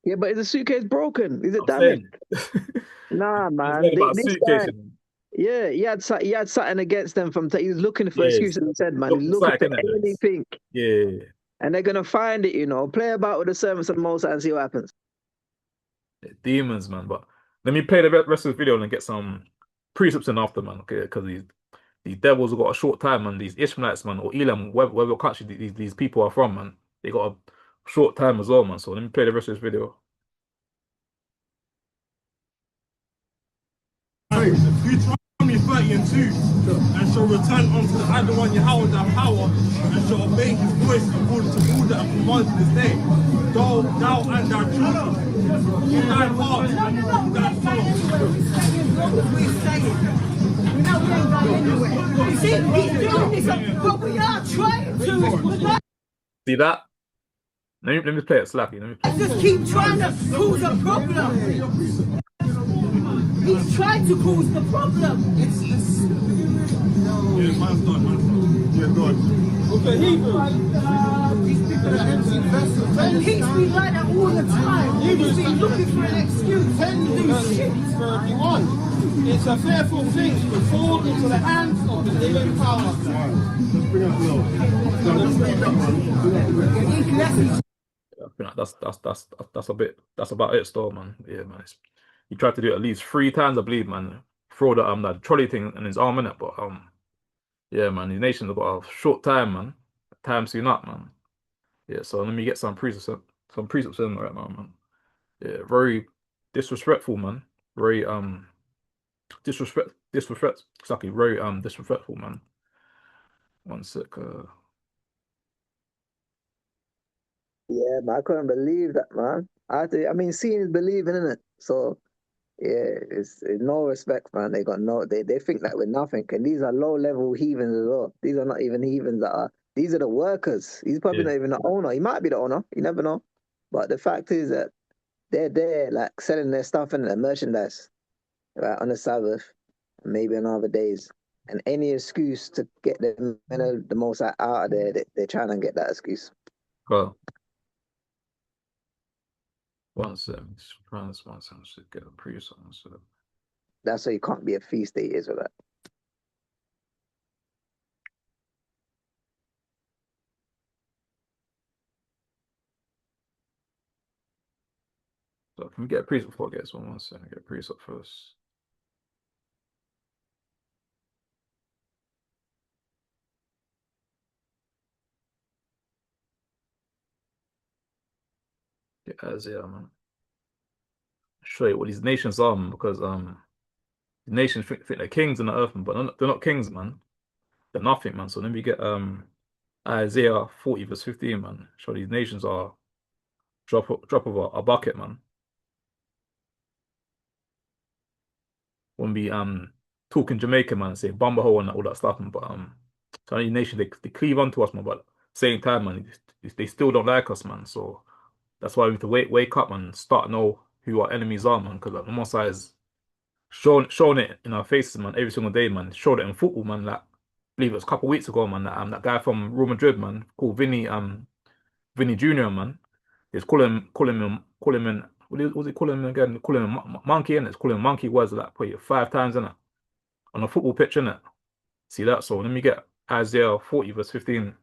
Yeah, but is the suitcase broken? Is it I'm damaged? saying. Nah, He's man. worried about a This suitcase, guy, you know? yeah, he had something against them from. He was looking for Yes. excuses. He said, man, he's Dropped the looking sack, for innit? anything, Yeah. and they're gonna find it. You know, play about with the servants of the Most High and see what happens. Demons, man. But let me play the rest of the video and get some precepts in after, man. Okay, because these devils have got a short time, man. These Ishmaelites, man, or Elam, wherever country these people are from, man, they got a short time as well, man. So let me play the rest of this video. Deuteronomy 30 and 2, and shall return unto the Adonai Yahweh thy power, and shall obey his voice according to all that I command this day. Thou and thy children, in thy heart and in thy soul. We're saying. We know we ain't going anywhere. You see, he's doing this, but we are trying to. See that? Let me play it slappy. Let me play. Just keep trying to cause a problem. He's trying to cause the problem. Yeah, man's done, man. Yeah, go on. Okay, these people are empty vessels. He's been like that all the time. He's been looking for an excuse. 31. It's a fearful thing to fall into the hands of the living power. I think that's about it, still, man. Yeah, man. He tried to do it at least 3 times, I believe, man. Throw that trolley thing in his arm, innit? But yeah, man. These nations have got a short time, man. Time soon up, man. Yeah. So let me get some precepts in right now, man. Yeah, very disrespectful, man. Very disrespect. Exactly. Very disrespectful, man. One sec. Yeah, man, I couldn't believe that, man. I mean, seeing is believing, isn't it? So yeah, it's no respect, man. They think that we're nothing, and these are low level heathens as well. These are not even heathens these are the workers. He's probably Yeah. not even the owner. He might be the owner. You never know. But the fact is that they're there, like selling their stuff and their merchandise, right, on the Sabbath, and maybe on other days. And any excuse to get the most out of there, they're trying to get that excuse. Well, one second. One second. Should get a precept. So. That's why you can't be a feast day Israelite. So can we get a precept before I get this one? One second. Get a precept first. Get Isaiah, man. Show you what these nations are, man, because the nations think they're kings in the earth, man, but they're not kings, man. They're nothing, man. So let me get Isaiah 40 verse 15, man. Show these nations are drop of a bucket, man. When we talking Jamaican, man, say bumble and all that stuff, man. But so these nations they cleave onto us, man. But at the same time, man, they still don't like us, man. So that's why we have to wake up, man, and start to know who our enemies are, man. Because like, the Most High is showing it in our faces, man, every single day, man. Showed it in football, man. Like, I believe it was a couple of weeks ago, man. That guy from Real Madrid, man, called Vinny, Vinny Jr. man. It's call him in. What was it call him again? Call him a monkey in it. It's call him monkey words like put it 5 times in it on a football pitch in it. See that? So let me get Isaiah 40 verse 15.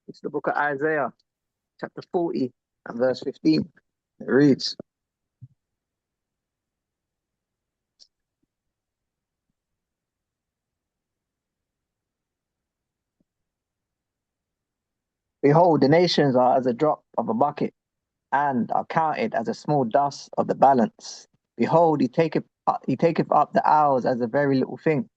It's the book of Isaiah, chapter 40 and verse 15. It reads, Behold, the nations are as a drop of a bucket, and are counted as a small dust of the balance. Behold, he taketh up the hours as a very little thing.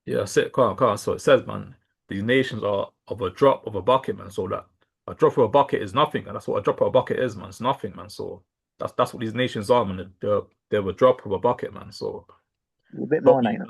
Yeah, sit, calm. So it says, man, these nations are of a drop of a bucket, man. So that a drop of a bucket is nothing, and that's what a drop of a bucket is, man. It's nothing, man. So that's what these nations are, man. They're a drop of a bucket, man. So A bit don't more now, be you know.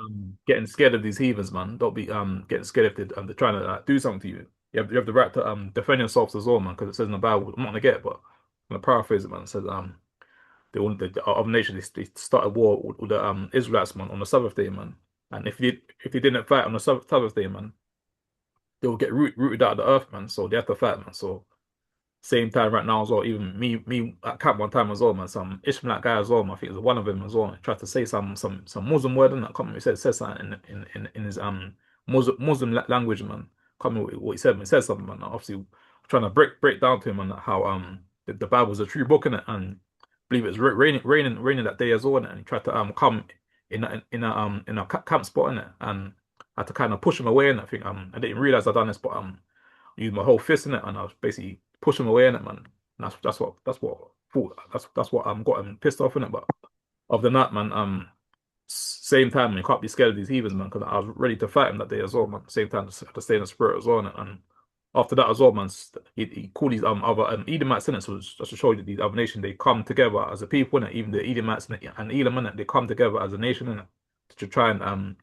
getting scared of these heathens, man. Don't be getting scared if they're trying to do something to you. You have the right to defend yourselves as well, man, because it says in the Bible. I'm not gonna get it, but I'm gonna paraphrase it, man. It says the other nations they started war with the Israelites, man, on the Sabbath day, man. And if they didn't fight on the Sabbath day, man, they will get rooted out of the earth, man. So they have to fight, man. So same time right now as well. Even me at camp one time as well, man. Some Ishmaelite guy as well, man. I think it was one of them as well. He tried to say some Muslim word in that comment. He said something in his Muslim language, man. Comment what he said. Man. He said something, man. Obviously trying to break down to him on how the Bible is a true book in it, and believe it's raining that day as well, innit? And he tried to come in a camp spot in it, and I had to kind of push him away. And I think I didn't realize I'd done this, but used my whole fist in it, and I was basically pushing him away in it, man. And that's what got him pissed off in it. But other than that, man, same time, man, you can't be scared of these heathens, man, because I was ready to fight him that day as well, man. Same time, to stay in the spirit as well, and after that as well, man, he called these other Edomites in it, so just to show you that these other nations they come together as a people in it. Even the Edomites and Elam in it, they come together as a nation in it to try and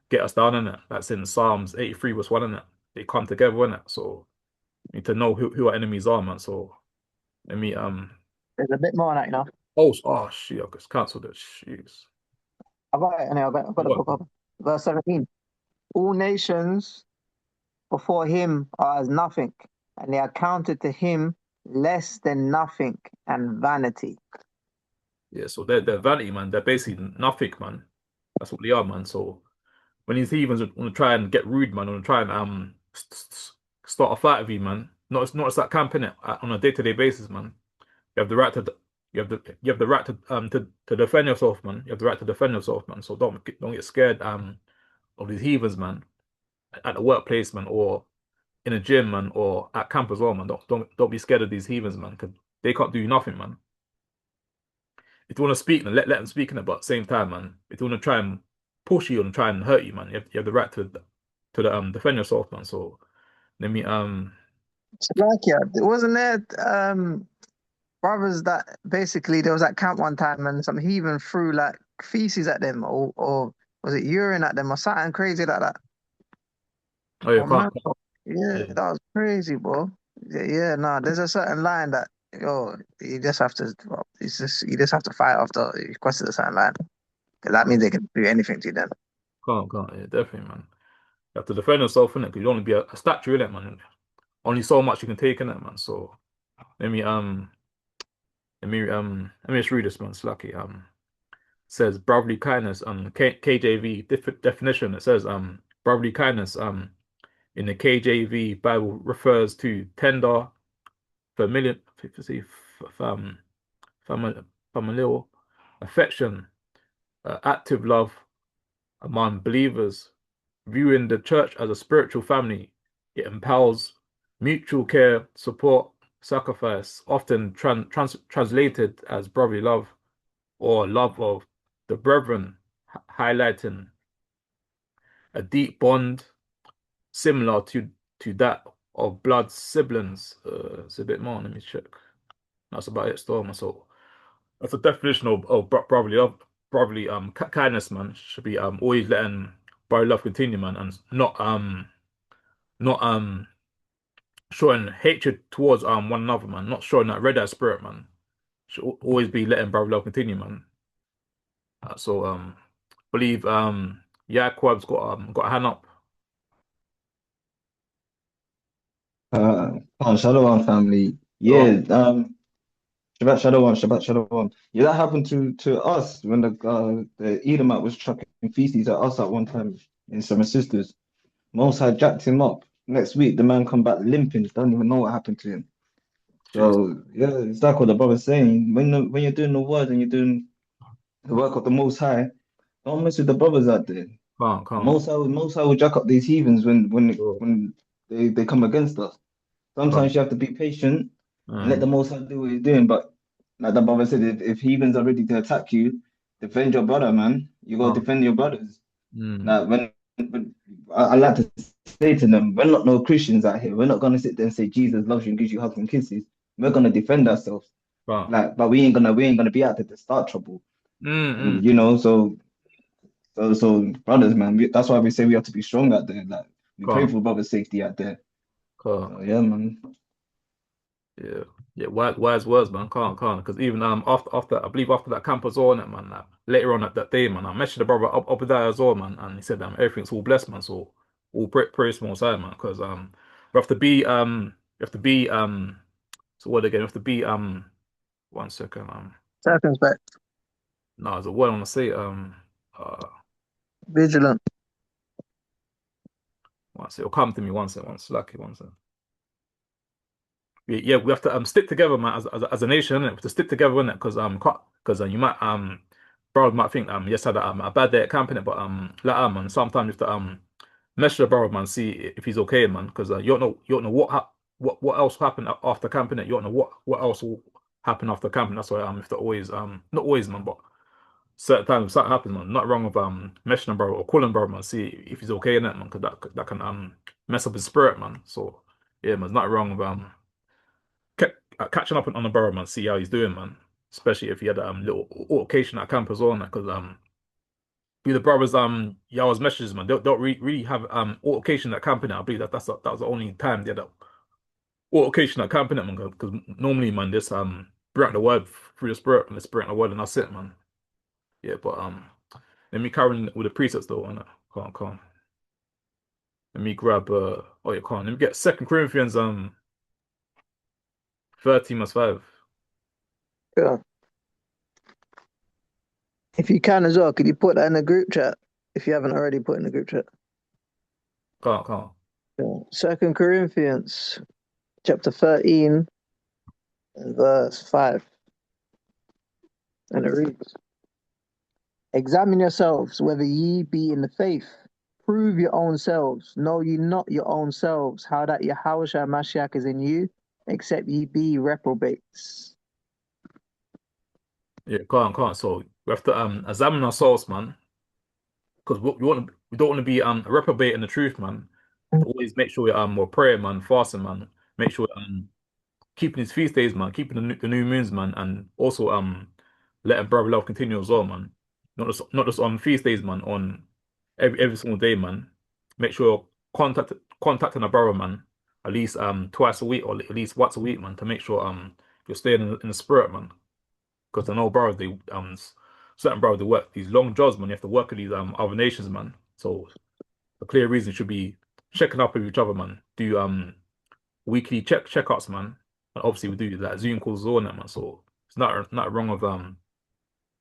get us down in it. That's in Psalms 83 verse 1 in it. They come together in it. So you need to know who our enemies are, man. So let me There's a bit more on that, you know. oh shit, I just cancelled it. Jeez. I've got it, and I've got the What? book up. Verse 17. All nations before him are as nothing, and they are counted to him less than nothing and vanity. Yeah, so they're vanity, man. They're basically nothing, man. That's what they are, man. So when these heathens want to try and get rude, man, want to try and start a fight with you, man. Not just that camping it on a day-to-day basis, man. You have the right to you have the right to defend yourself, man. You have the right to defend yourself, man. So don't get scared of these heathens, man. At the workplace, man, or in a gym, man, or at camp as well, man. Don't be scared of these heathens, man, because they can't do nothing, man. If you want to speak, then let them speak in it, but at the same time, man, if you want to try and push you and try and hurt you, man, you have the right to defend yourself, man. So let me It's like, yeah, wasn't there brothers that basically there was at camp one time and some heathen threw like feces at them or was it urine at them or something crazy like that? oh yeah, I remember. can't Yeah, yeah, that was crazy, bro. Yeah, no, there's a certain line that you just have to. Well, it's just you just have to fight after you cross a certain line because that means they can do anything to you then. can't yeah, definitely, man. You have to defend yourself in it because you only be a statue in it, man. Only so much you can take in it, man. So let me let me just read this, man. It's lucky. Says brotherly kindness, KJV definition. It says brotherly kindness in the KJV Bible refers to tender, familiar, fam, familial affection, active love among believers. Viewing the church as a spiritual family, it empowers mutual care, support, sacrifice, often translated as brotherly love or love of the brethren, highlighting a deep bond similar to that of blood siblings. It's a bit more. Let me check. That's about it, Storm. So that's a definition of brotherly kindness, man. Should be always letting brotherly love continue, man, and not showing hatred towards one another, man. Not showing that red eye spirit, man. Should always be letting brotherly love continue, man. So believe Yaquab's got a hand up. Shalom family. So, Yeah, Shabbat Shalom. Yeah, that happened to us when the Edomite was chucking feces at us at one time in some sisters. Most had jacked him up. Next week, the man come back limping. Don't even know what happened to him. jeez, So yeah, it's like what the brother's saying. When you're doing the word and you're doing the work of the Most High, don't mess with the brothers out there. The can't. Most High will jack up these heathens when So, they come against us. can't. Sometimes you have to be patient and let the Mm, Most High do what he's doing. But like the brother said, if heathens are ready to attack you, defend your brother, man. You gotta can't. defend your brothers. Mm, Like when I like to say to them, we're not no Christians out here. We're not gonna sit there and say Jesus loves you and gives you hugs and kisses. We're gonna defend ourselves. can't. Like, but we ain't gonna be out there to start trouble. And Mm. so brothers, man, that's why we say we have to be strong out there. Like we pray Can't. for brothers' safety out there. Can't. So yeah, man. Yeah, yeah. Wise words, man. Can't. Because even after I believe after that camp was on it, man. Later on that day, man, I messaged the brother up with that as well, man, and he said everything's all blessed, man. So all praise from side, man. Because we have to be you have to be so what again? You have to be 1 second Circumspect, no, there's a word I want to say uh vigilant. 1 second. It'll come to me 1 second. Lucky 1 second. Yeah, we have to stick together, man, as a nation, innit? We have to stick together, innit? Because you might bro might think yes I had a bad day at camping it, but like man, sometimes you have to message the brother, man, see if he's okay, man, because you don't know what else happened after camping it. You don't know what else will happen after camping. That's why you have to always not always, man, but certain times if something happens, man. Not wrong with messaging him, brother, or calling brother, man, see if he's okay in it, man, because that can mess up his spirit, man. So yeah, man, it's not wrong with catching up on the borough, man, see how he's doing, man. Especially if he had little altercation at camp as well, because be the brothers y'all's messages, man. They don't really have altercation at camp in it. I believe that was the only time they had that altercation at camp in it, man. Because normally, man, this bring out the word through the spirit and the word, and that's it, man. Yeah, but let me carry on with the precepts though, and can't. Let me grab oh yeah, can't. Let me get Second Corinthians 13:5. Yeah. If you can as well, could you put that in the group chat? If you haven't already put in the group chat. Can't. Yeah. Second Corinthians chapter 13 and verse 5. And it reads, examine yourselves whether ye be in the faith. Prove your own selves. Know ye not your own selves, how that Yahweh Mashiach is in you, except ye be reprobates. Yeah, can't. So we have to examine ourselves, man, because we don't want to be reprobating the truth, man. To always make sure we're praying, man, fasting, man. Make sure keeping his feast days, man, keeping the new moons, man, and also letting brother love continue as well, man. Not just on feast days, man, on every single day, man. Make sure contacting a brother, man, at least twice a week or at least once a week, man, to make sure you're staying in the spirit, man. Because I know, bro, certain bro they work these long jobs, man. You have to work with these other nations, man. So the clear reason should be checking up with each other, man. Do weekly checkups, man. And obviously we do that Zoom calls all that, man. So it's not wrong with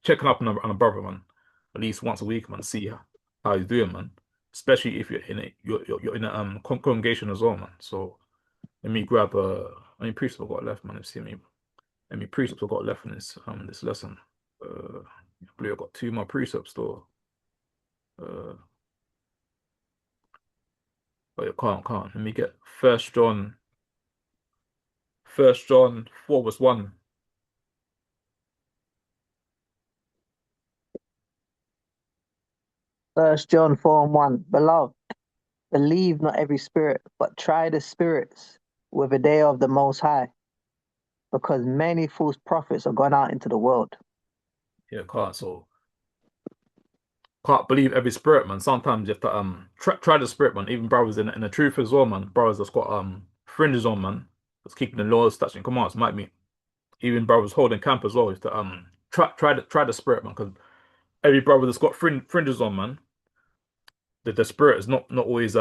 checking up on a brother, man. At least once a week, man. See how he's doing, man. Especially if you're in a congregation as well, man. So let me grab how many precepts I've got left, man. Let's see me. How many precepts I've got left in this lesson. I believe I've got two more precepts though. But you can't. Let me get First John 4 verse 1. 1 John 4 and 1. Beloved, believe not every spirit, but try the spirits whether they are of the Most High, because many false prophets are gone out into the world. Yeah, can't. So can't believe every spirit, man. Sometimes you have to try the spirit, man. Even brothers in the truth as well, man. Brothers that's got fringes on, man. That's keeping the laws, statutes, and commands. Might be even brothers holding camp as well. You have to try the spirit, man. Because every brother that's got fringes on, man, the spirit is not always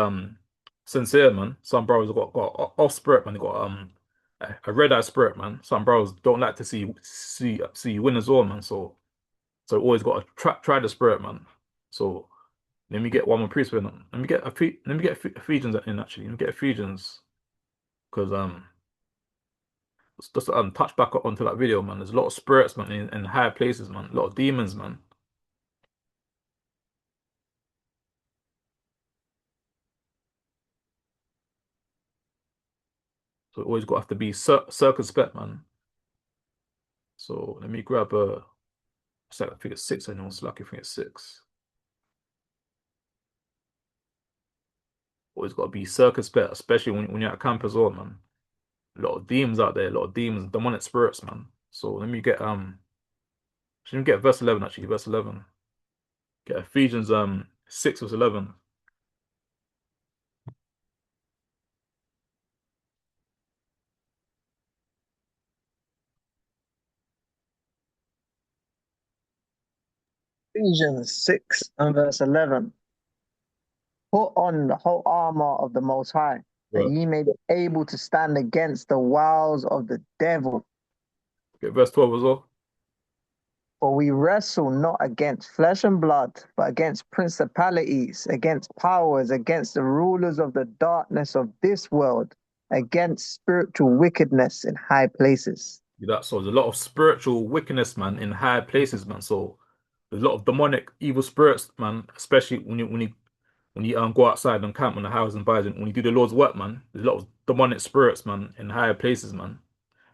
sincere, man. Some brothers got off spirit, man. They got a red eye spirit, man. Some brothers don't like to see you win as well, man. So always got to try the spirit, man. So let me get one more priest with them. Let me get Ephesians in actually. Let me get Ephesians because just touch back up onto that video, man. There's a lot of spirits, man, in higher places, man. A lot of demons, man. So always got to have to be circumspect, man. So let me grab I think it's 6. I know it's lucky. I think it's 6. Always got to be circumspect, especially when you're at camp as well, man. A lot of demons out there, a lot of demons, demonic spirits, man. So let me get verse 11 actually, verse 11. Get Ephesians 6 verse 11. Ephesians 6 and verse 11. Put on the whole armor of the Most High, that Right. ye may be able to stand against the wiles of the devil. Get verse 12 as well. For we wrestle not against flesh and blood, but against principalities, against powers, against the rulers of the darkness of this world, against spiritual wickedness in high places. So there's a lot of spiritual wickedness, man, in high places, man. So there's a lot of demonic evil spirits, man, especially when you go outside and camp on the houses and buys and when you do the Lord's work, man. There's a lot of demonic spirits, man, in higher places, man.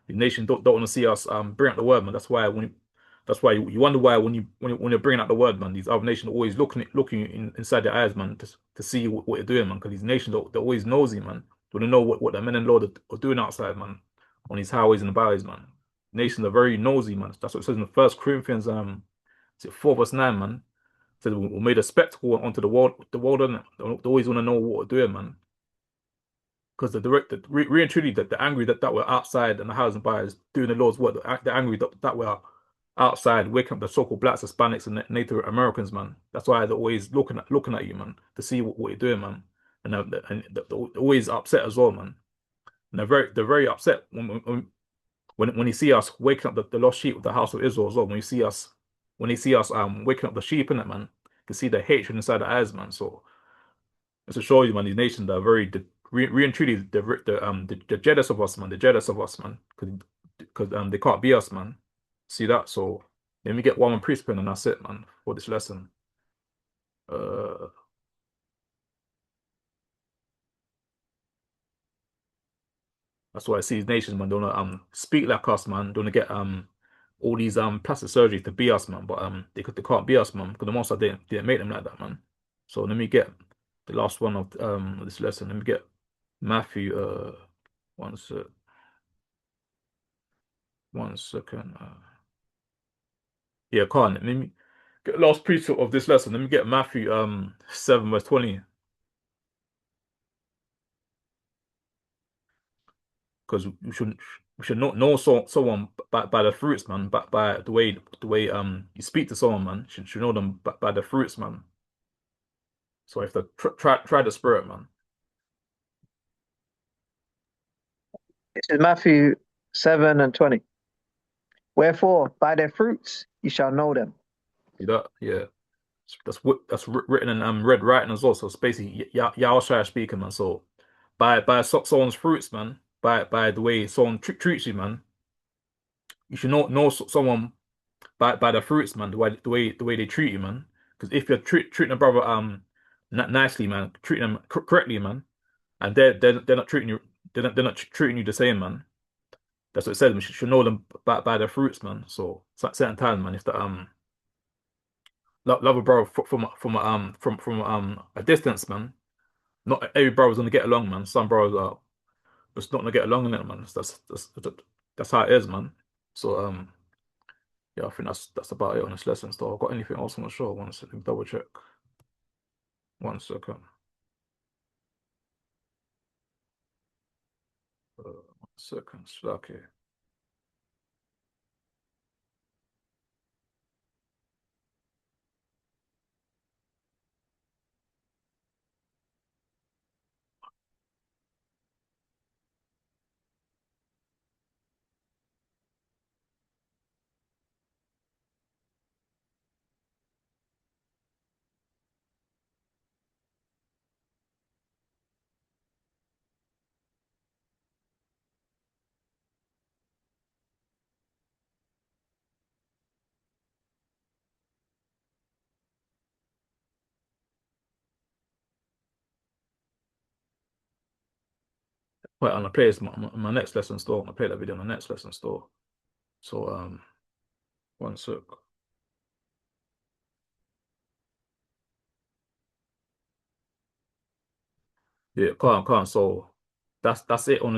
The nation don't want to see us bring out the word, man. That's why you wonder why when you're bringing out the word, man, these other nations are always looking inside their eyes, man, to see what you're doing, man. Because these nations they're always nosy, man. They want to know what the men and Lord are doing outside, man, on these highways and the byways, man. Nations are very nosy, man. That's what it says in the First Corinthians, is it 4 verse 9, man. It says we made a spectacle onto the world. The world, and they always want to know what we're doing, man. Because really and truly, that the angry that we're outside and the housing buyers doing the Lord's work, the angry that we're outside waking up the so-called blacks, Hispanics, and Native Americans, man. That's why they're always looking at you, man, to see what you're doing, man. And they're always upset as well, man. And they're very upset when you see us waking up the lost sheep of the house of Israel as well. When they see us waking up the sheep in it, man, you can see the hatred inside the eyes, man. So it's to show you, man, these nations that are really and truly they're jealous of us, man. They're jealous of us, man, because they can't be us, man. See that? So let me get one more priest pin and that's it, man, for this lesson. That's why I see these nations, man, don't speak like us, man. Don't get all these plastic surgery to be us, man. But they can't be us, man, because the most I didn't make them like that, man. So let me get the last one of this lesson. Let me get Matthew 1 second. Yeah, can't. Let me get the last precept of this lesson. Let me get Matthew 7 verse 20. Because we should not know someone by the fruits, man. By the way you speak to someone, man. Should know them by the fruits, man. So I have to try the spirit, man. This is Matthew 7 and 20. Wherefore, by their fruits you shall know them. See that? Yeah. That's written in red writing as well. So it's basically Yahushua speaking, man. So by someone's fruits, man. By the way someone treats you, man. You should know someone by their fruits, man. The way they treat you, man. Because if you're treating a brother nicely, man, treating them correctly, man, and they're not treating you they're not treating you the same, man. That's what it says. We should know them by their fruits, man. So it's like certain times, man. If the love a brother from a distance, man. Not every brother's gonna get along, man. Some brothers are just not gonna get along in it, man. That's how it is, man. So yeah, I think that's about it on this lesson. So I've got anything else on the show? One second, double check. 1 second. 1 second, okay. Wait, I'm gonna play this my next lesson store. I'm gonna play that video on the next lesson store. So one sec. Yeah, can't. So that's it on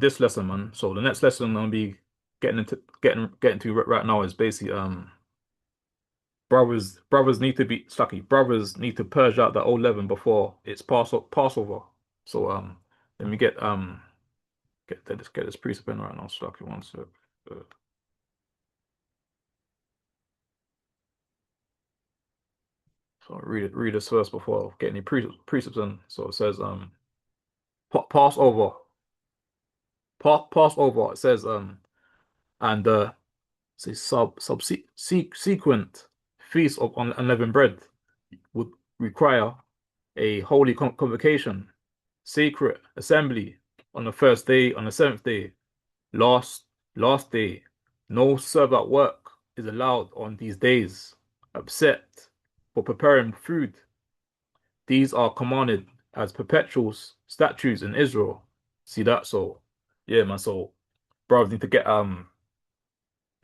this lesson, man. So the next lesson I'm gonna be getting to right now is basically brothers need to be Slucky. Brothers need to purge out the old leaven before it's Passover. So let me get this precept in right now, Slucky. One sec. Uh, so I'll read this first before getting any precepts in. So it says Passover. Passover. It says and say subsequent feast of unleavened bread would require a holy convocation, sacred assembly on the first day, on the seventh day, last day. No serve at work is allowed on these days, except for preparing food. These are commanded as perpetual statutes in Israel. See that? So yeah, man. So brothers need to get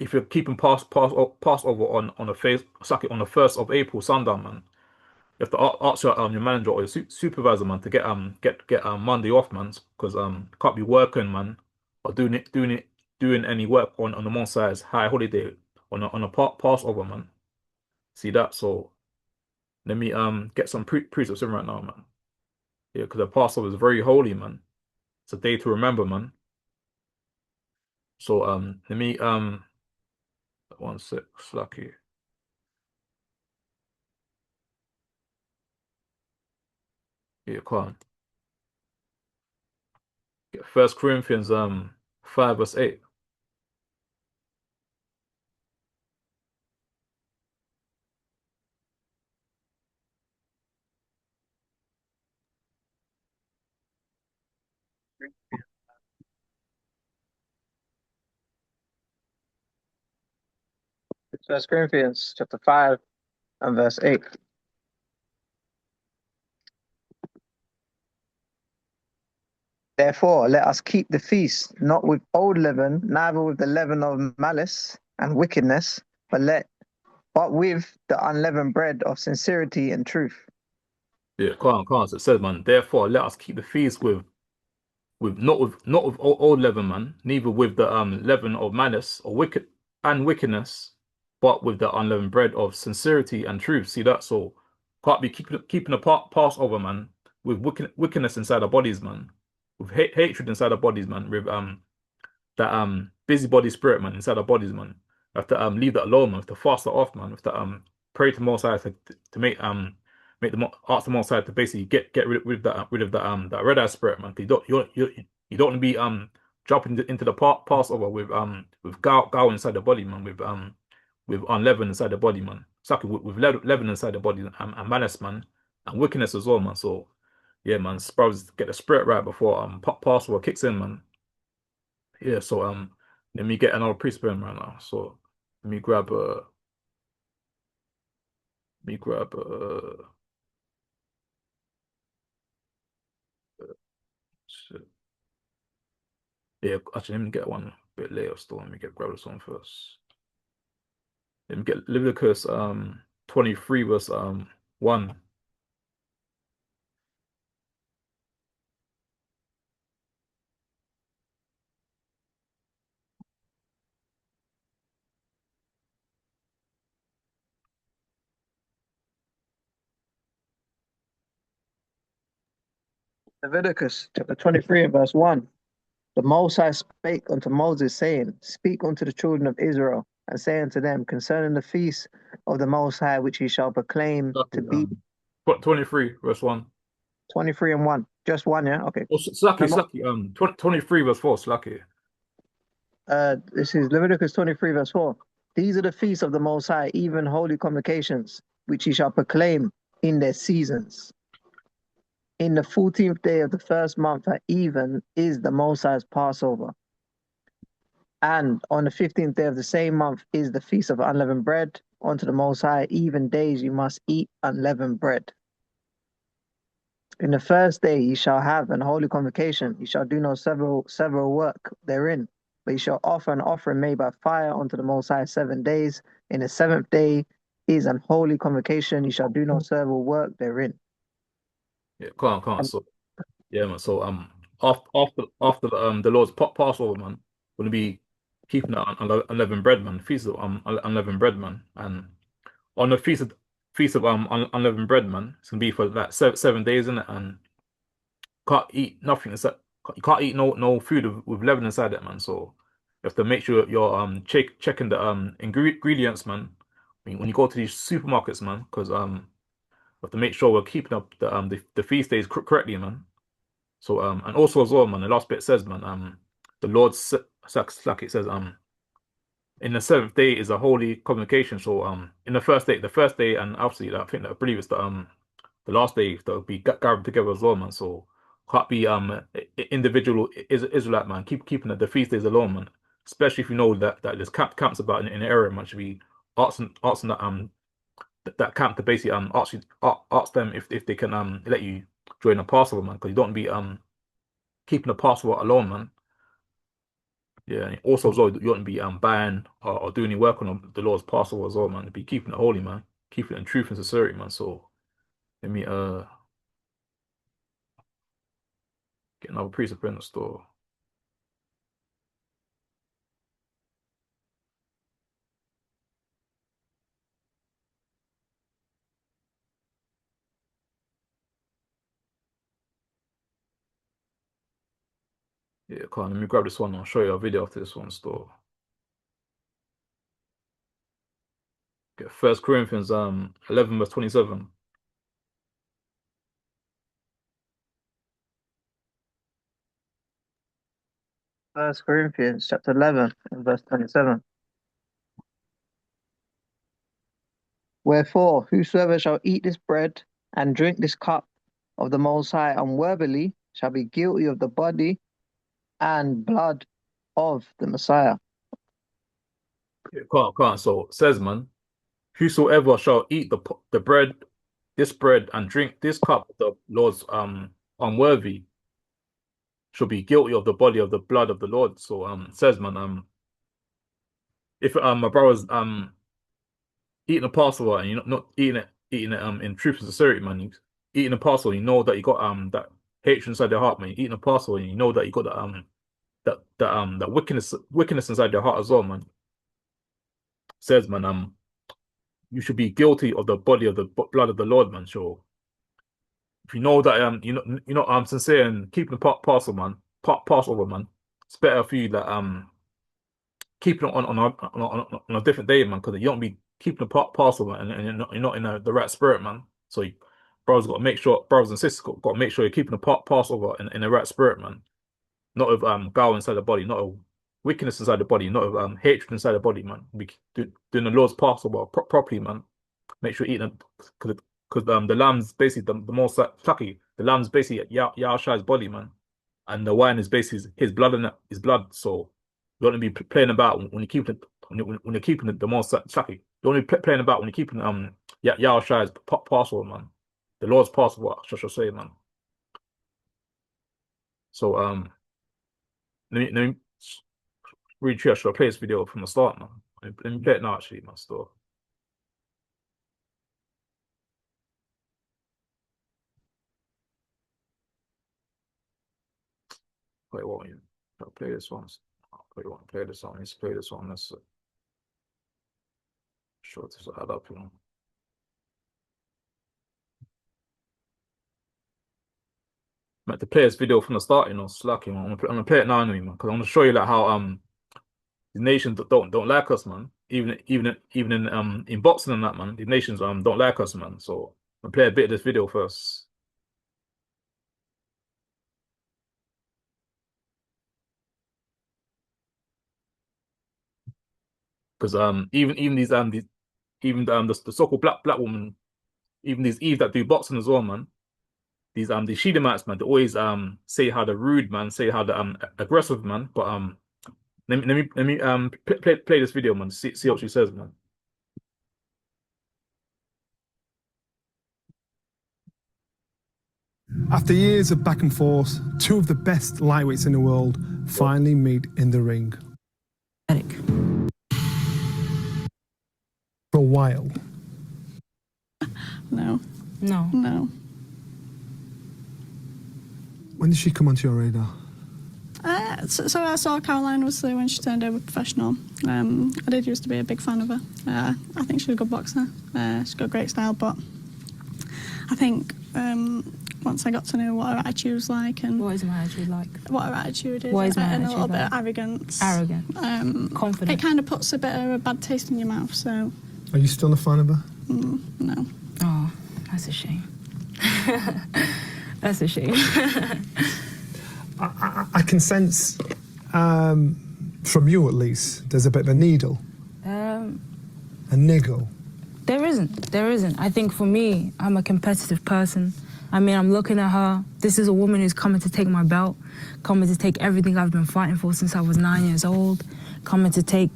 if you're keeping Passover on the face, suck it on the 1st of April sundown, man. You have to ask your manager or your supervisor, man, to get Monday off, man, because can't be working, man, or doing any work on the Monsai's high holiday on a Passover, man. See that? So let me get some precepts in right now, man. Yeah, because the Passover is very holy, man. It's a day to remember, man. So let me one sec, Slacky. Yeah, come on. Get 1 Corinthians 5 verse 8. First Corinthians chapter 5 and verse 8. Therefore, let us keep the feast, not with old leaven, neither with the leaven of malice and wickedness, but with the unleavened bread of sincerity and truth. Yeah, come on. So it says, man, therefore let us keep the feast with not with old leaven, man, neither with the leaven of malice or wickedness, but with the unleavened bread of sincerity and truth. See that? So can't be keeping the Passover, man, with wickedness inside our bodies, man, with hatred inside our bodies, man, with that busybody spirit, man, inside our bodies, man. We have to leave that alone, man. We have to fast it off, man. We have to pray to Most High to make the ask the Most High to basically get rid of that red eye spirit, man. You don't want to be jumping into the Passover with gall inside the body, man. With unleavened inside the body, man. Sucking with leaven inside the body and malice, man, and wickedness as well, man. So yeah, man. Brothers get the spirit right before Passover kicks in, man. Yeah, so let me get another precept right now. So let me grab shit. Yeah, actually let me get one a bit later still. Let me grab this one first. Let me get Leviticus 23 verse 1. Leviticus chapter 23 and verse 1. The Most High spake unto Moses, saying, Speak unto the children of Israel, and say unto them concerning the feast of the Most High, which he shall proclaim to be 23 verse 1. 23 and 1. Just one, yeah? Okay. Oh, Slacky, 23 verse 4, Slacky. This is Leviticus 23 verse 4. These are the feasts of the Most High, even holy convocations, which he shall proclaim in their seasons. In the 14th day of the first month at even is the Most High's Passover. And on the 15th day of the same month is the feast of unleavened bread. Unto the Most High, even days you must eat unleavened bread. In the first day ye shall have an holy convocation. Ye shall do no several work therein, but ye shall offer an offering made by fire unto the Most High 7 days. In the seventh day is an holy convocation. Ye shall do no several work therein. Yeah, come on. And So yeah, man. So after the Lord's Passover, man, we're gonna be keeping the unleavened bread, man. Feast of unleavened bread, man. And on the feast of unleavened bread, man, it's gonna be for like 7 days in it, and can't eat nothing inside. You can't eat no food with leaven inside it, man. So you have to make sure you're checking the ingredients, man. When you go to these supermarkets, man, because we have to make sure we're keeping up the feast days correctly, man. So and also as well, man, the last bit says, man, the Lord like it says, in the seventh day is a holy convocation. So in the first day, and obviously I think that I believe it's the last day they'll be gathered together as well, man. So can't be individual Israelite, man. Keeping the feast days alone, man. Especially if you know that there's camps about in the area, man. Should be asking that camp to basically ask them if they can let you join the Passover, man, because you don't want to be keeping the Passover alone, man. Yeah, and also as well, you want to be buying or doing any work on the Lord's Passover as well, man. To be keeping it holy, man. Keeping it in truth and sincerity, man. So let me get another precept in the store. Yeah, come on, let me grab this one. I'll show you a video after this one store. Get 1 Corinthians 11 verse 27. First Corinthians chapter 11 and verse 27. Wherefore, whosoever shall eat this bread and drink this cup of the Most High unworthily shall be guilty of the body and blood of the Messiah. Yeah, come on. So it says, man, whosoever shall eat the bread, this bread, and drink this cup of the Lord's unworthy shall be guilty of the body of the blood of the Lord. So it says, man, if my brother's eating a Passover and you're not eating it in truth and sincerity, man, you eating a Passover, you know that you got that hatred inside your heart, man. You're eating a Passover and you know that you got that wickedness inside your heart as well, man. It says, man, you should be guilty of the body of the blood of the Lord, man. So if you know that you're not sincere and keeping the Passover, man, Passover, man, it's better for you that keeping it on a different day, man, because you don't be keeping the Passover and you're not in the right spirit, man. So brothers got to make sure, brothers and sisters got to make sure you're keeping the Passover in the right spirit, man. Not of guile inside the body, not of wickedness inside the body, not of hatred inside the body, man. Doing the Lord's Passover properly, man. Make sure eating because the lamb's basically the most lucky. The lamb's basically Yahshua's body, man, and the wine is basically his blood and his blood. So you don't want to be playing about when you keep it when you're keeping the most lucky. You don't want to be playing about when you're keeping Yahshua's Passover, man. The Lord's Passover, I should say, man. So let me read here. Should I play this video from the start, man? Let me play it now, actually, man. Store. Wait, what? I'll play this one. Wait, want to play this one? Let's play this one. Let's short this add up, you know. I'm at to play this video from the start, you know, slack, you know. I'm gonna play it now anyway, man, because I'm gonna show you like how the nations don't like us, man. Even in boxing and that, man, the nations don't like us, man. So I'm gonna play a bit of this video first. Because even these even the so-called black woman, even these Eve that do boxing as well, man. These Shedemites, man, they always say how they're rude, man, say how they're aggressive, man. But let me play this video, man. See what she says, man. After years of back and forth, two of the best lightweights in the world finally meet in the ring. For a while. No. When did she come onto your radar? So I saw Caroline obviously when she turned over professional. I did used to be a big fan of her. I think she's a good boxer. She's got great style, but I think once I got to know what her attitude was like and what is my attitude like? What her attitude is, what is my and attitude a little bit like? of arrogance. Confident. It kind of puts a bit of a bad taste in your mouth. So. Are you still a fan of her? No. Oh, that's a shame. That's a shame. I can sense, from you at least, there's a bit of a needle. A niggle. There isn't. I think for me, I'm a competitive person. I mean, I'm looking at her. This is a woman who's coming to take my belt, coming to take everything I've been fighting for since I was 9 years old, coming to take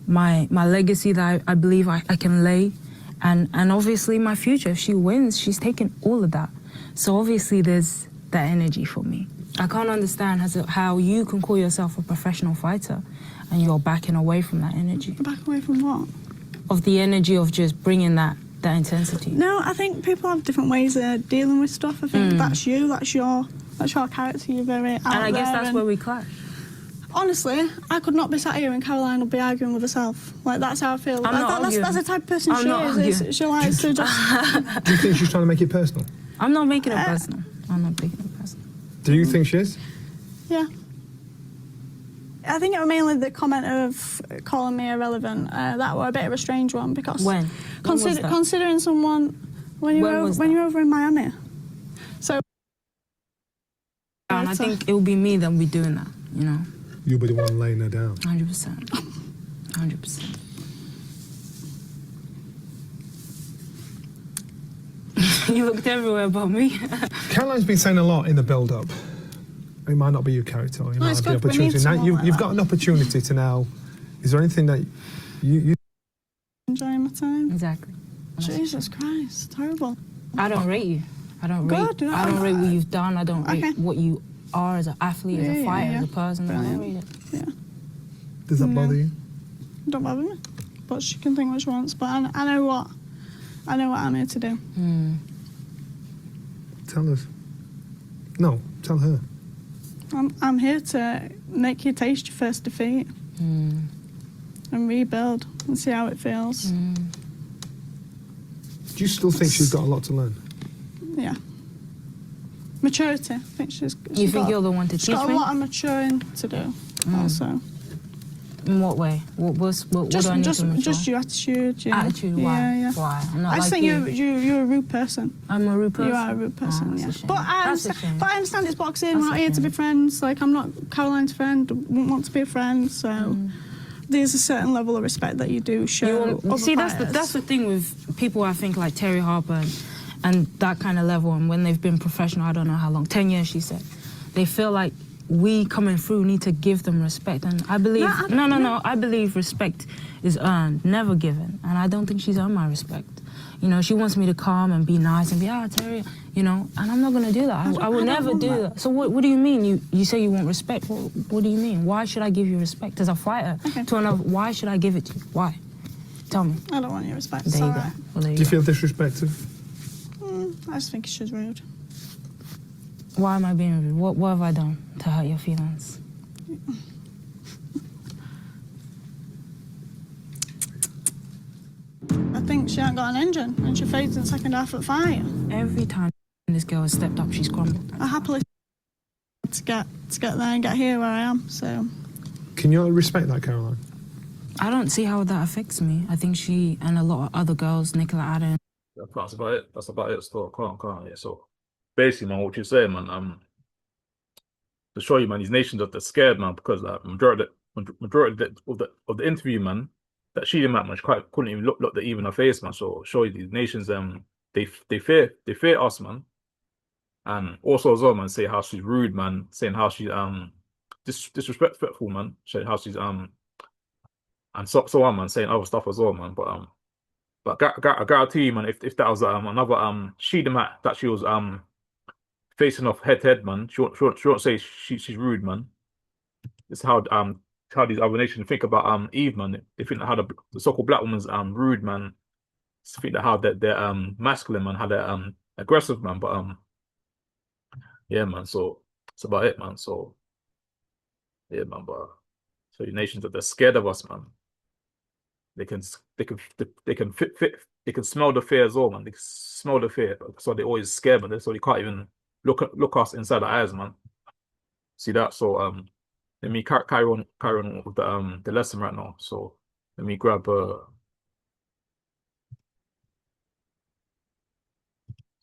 my legacy that I believe I can lay, and obviously my future. If she wins, she's taking all of that. So obviously there's that energy for me. I can't understand how you can call yourself a professional fighter and you're backing away from that energy. Back away from what? Of the energy of just bringing that intensity. No, I think people have different ways of dealing with stuff. I think that's you, that's your character. You're very out there. And I guess that's where we clash. Honestly, I could not be sat here and Caroline would be arguing with herself. Like, that's how I feel. That's the type of person she is. She likes to just... Do you think she's trying to make it personal? I'm not making it personal. I'm not making it personal. Do you think she is? Yeah. I think it was mainly the comment of calling me irrelevant. That were a bit of a strange one because... When? Considering someone... When you were over in Miami. So... And I think it will be me that will be doing that, you know? You'll be the one laying her down. 100%. 100%. You looked everywhere but me. Caroline's been saying a lot in the build-up. It might not be your character. You might have the opportunity. Now you've got an opportunity to now. Is there anything that you enjoying my time? Exactly. Jesus Christ, it's horrible. I don't rate you. I don't rate what you've done. I don't rate what you are as an athlete, as a fighter, as a person. I don't rate it. Yeah. Does that bother you? Don't bother me. But she can think what she wants. But I know what I'm here to do. Tell us. No, tell her. I'm here to make you taste your first defeat and rebuild and see how it feels. Do you still think she's got a lot to learn? Yeah. Maturity. I think she's you think you're the one to teach me? She's got a lot of maturing to do also. In what way? What do I need to mature? Just your attitude. Yeah. Attitude? Why? Yeah. Why? I'm not I just like think you're a rude person. I'm a rude person? You are a rude person, yeah. But I understand it's boxing. We're not here to be friends. Like, I'm not Caroline's friend. Wouldn't want to be a friend. So there's a certain level of respect that you do show. See, that's the thing with people. I think like Terry Harper and that kind of level. And when they've been professional, I don't know how long, 10 years, she said, they feel like we coming through need to give them respect. And I believe, no, I believe respect is earned, never given. And I don't think she's earned my respect. You know, she wants me to come and be nice and be, Terry, you know, and I'm not going to do that. I will never do that. So what do you mean? You say you want respect. What do you mean? Why should I give you respect as a fighter to another? Why should I give it to you? Why? Tell me. I don't want your respect. There you go. Well, do you feel disrespected? I just think she's rude. Why am I being rude? What have I done to hurt your feelings? I think she ain't got an engine and she fades in the second half of the fight. Every time this girl has stepped up, she's crumbled. I happily to get there and get here where I am, so... Can you respect that, Caroline? I don't see how that affects me. I think she and a lot of other girls, Nicola Adam... That's about it. That's about it. So can't. Yeah. So basically, man, what you're saying, man, to show you, man, these nations are scared, man, because majority of the interview, man, that she didn't, man, she couldn't even look even her face, man. So show you these nations, they fear us, man, and also as well, man, say how she's rude, man, saying how she's disrespectful, man, saying how she's and so on, man, saying other stuff as well, man, But I guarantee you, man, if that was another Sheedamat that she was facing off head to head, man. She won't say she's rude, man. It's how these other nations think about Eve, man. They think that how the so-called black woman's rude, man. They think that how they're masculine, man, how they're aggressive, man. But yeah, man. So it's about it, man. So yeah, man. But so the nations that they're scared of us, man. They can they can fit they can smell the fear as well, man. They can smell the fear, so they always scared, man. So they can't even look us inside the eyes, man. See that? So let me carry on with the lesson right now. So let me grab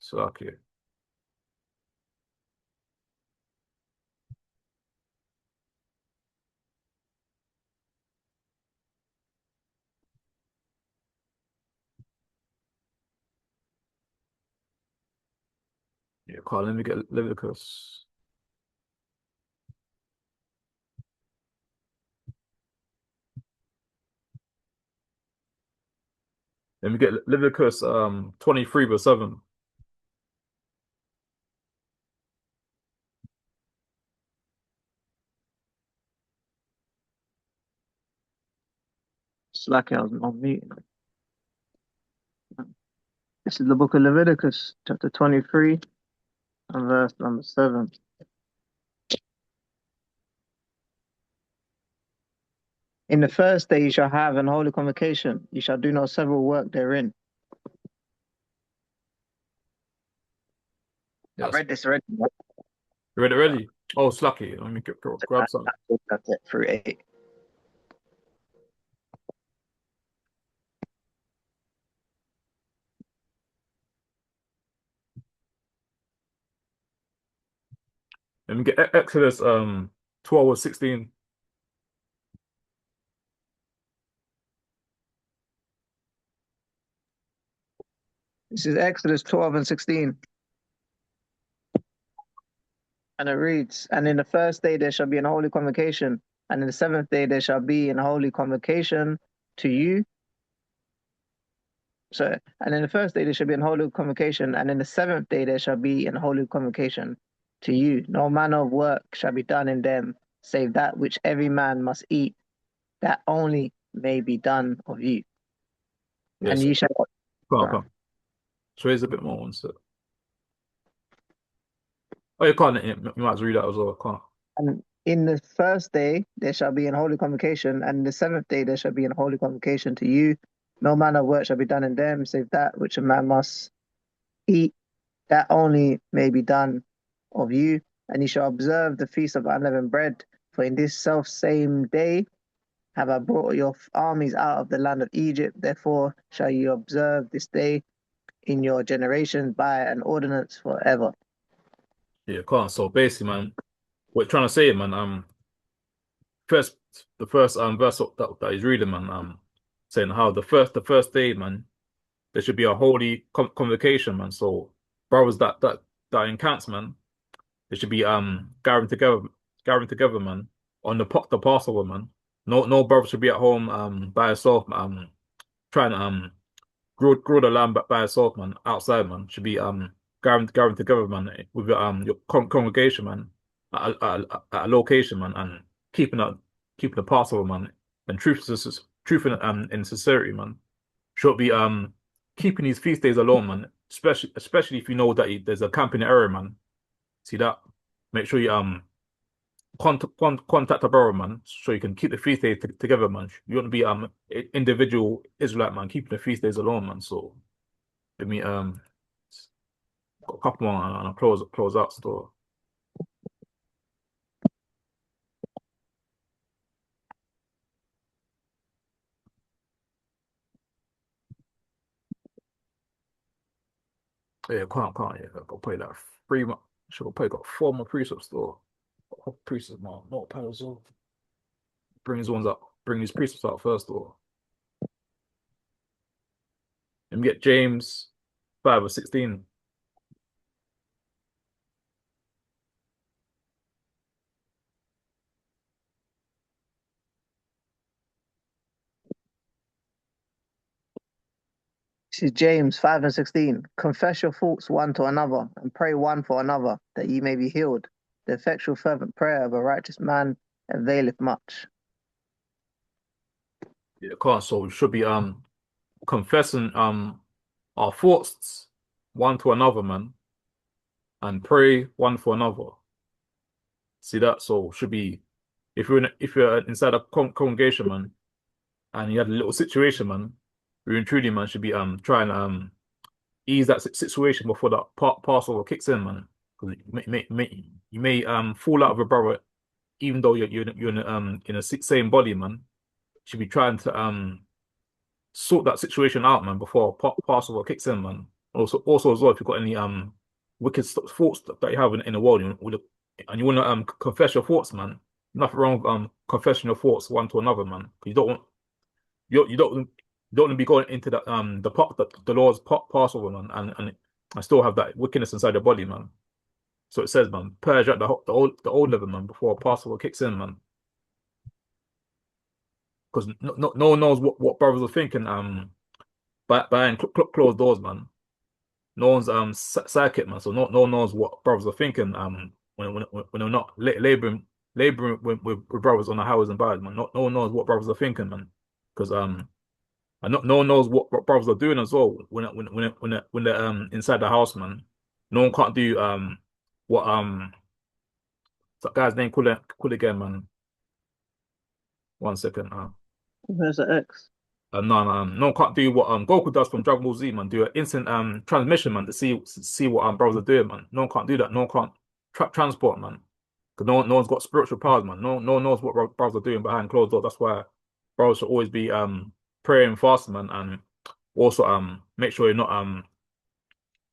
so okay. Yeah, Carl, let me get Leviticus. Let me get Leviticus 23 verse 7. Slack, I was on mute. This is the book of Leviticus, chapter 23, and verse number 7. In the first day you shall have an holy convocation. You shall do no several work therein. I Yes. read this already. You read it already? Oh, Slacky. Let me grab some. That's it, through 8. Let me get Exodus 12 or 16. This is Exodus 12 and 16. And it reads, and in the first day there shall be an holy convocation, and in the seventh day there shall be an holy convocation to you. So, and in the first day there shall be an holy convocation, and in the seventh day there shall be an holy convocation to you. No manner of work shall be done in them, save that which every man must eat, that only may be done of you. Yes. And you shall. Come. So here's a bit more on set. Oh, you can't. You might as well read that as well. Can't. And in the first day there shall be an holy convocation, and in the seventh day there shall be an holy convocation to you. No manner of work shall be done in them, save that which a man must eat, that only may be done of you. And you shall observe the feast of unleavened bread, for in this self same day have I brought your armies out of the land of Egypt. Therefore shall you observe this day in your generations by an ordinance forever. Yeah, can't. So basically, man, what you're trying to say, man, the first verse that he's reading, man, saying how the first day, man, there should be a holy convocation, man. So brothers that encamps, man, they should be gathering together, man, on the Passover, man. No brother should be at home by himself, trying to grow the lamb by herself, man, outside, man. Should be gathering together, man, with your congregation, man, at a location, man, and keeping the Passover, man, and truth and sincerity, man. Should be keeping these feast days alone, man. Especially if you know that there's a camp in the area, man. See that? Make sure you contact a brother, man, so you can keep the feast days together, man. You want to be individual Israelite, man, keeping the feast days alone, man. So let me got a couple more and I'll close out store. Yeah, can't. Yeah, I got play that 3 months. Should have probably got 4 more precepts store. Precepts, man, not panels off. Bring these ones up. Bring these precepts out first, or let me get James 5 or 16. This is James 5:16. Confess your faults one to another and pray one for another that ye may be healed. The effectual fervent prayer of a righteous man availeth much. Yeah, can't. So we should be confessing our faults one to another, man, and pray one for another. See that? So should be if you're inside a congregation, man, and you had a little situation, man, really and truly, man, should be trying to ease that situation before the Passover kicks in, man. Because you may fall out of a brother, even though you're in a same body, man. Should be trying to sort that situation out, man, before Passover kicks in, man. Also as well, if you've got any wicked thoughts that you have in the world, and you want to confess your thoughts, man. Nothing wrong with confessing your thoughts one to another, man. You don't want you don't want to be going into the Lord's Passover, man, and still have that wickedness inside your body, man. So it says, man, purge out the old leaven, man, before Passover kicks in, man. Because no one knows what brothers are thinking behind closed doors, man. No one's psychic, man. So no one knows what brothers are thinking when they're not laboring with brothers on the highways and byways, man. No one knows what brothers are thinking, man. Because and no one knows what brothers are doing as well when they're inside the house, man. No one can't do what that guy's name call it again, man. 1 second. Where's the X? No one can't do what Goku does from Dragon Ball Z, man. Do an instant transmission, man, to see what brothers are doing, man. No one can't do that. No one can't transport, man. Because no one's got spiritual powers, man. No one knows what brothers are doing behind closed doors. That's why brothers should always be praying fasting, man, and also make sure you're not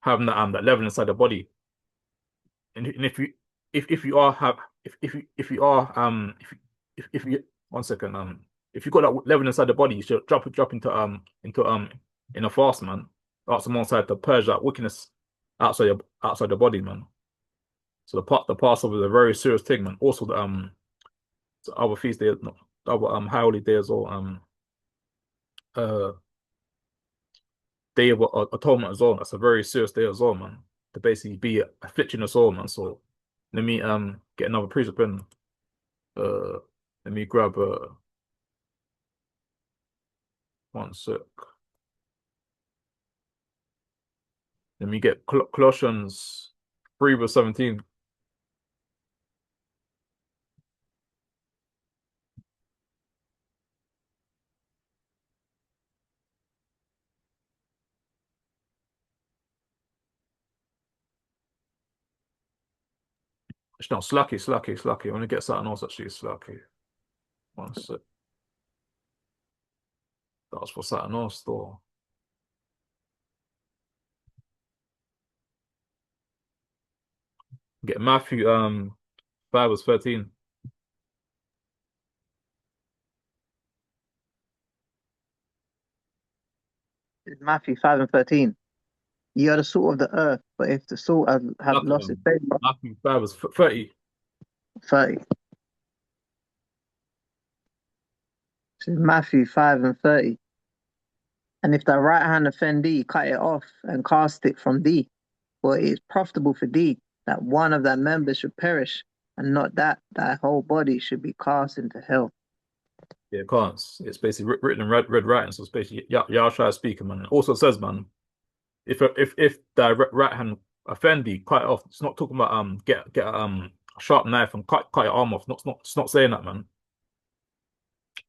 having that level inside the body. And if you are if you are if you 1 second if you got that level inside the body, you should drop into in a fast, man. Ask the Most High to purge that wickedness outside the body, man. So the Passover is a very serious thing, man. Also the other feast day, no, the other high holy day as well. Day of Atonement as well. That's a very serious day as well, man. To basically be afflicting us all, man. So let me get another precept in. Let me grab 1 sec. Let me get Colossians 3:17. It's not slacky. I want to get something else actually slacky. 1 sec. That was for something else though. Get Matthew 5:13. It's Matthew 5:13. Ye are the salt of the earth, but if the salt have lost its flavor. Matthew 5:30. 30. So Matthew 5:30. And if thy right hand offend thee, cut it off and cast it from thee. For it is profitable for thee that one of thy members should perish, and not that thy whole body should be cast into hell. Yeah, it can't. It's basically written in red writing. So it's basically Yahshua speaking, man. It also says, man, if thy right hand offend thee, cut it off. It's not talking about get a sharp knife and cut your arm off. It's not saying that, man.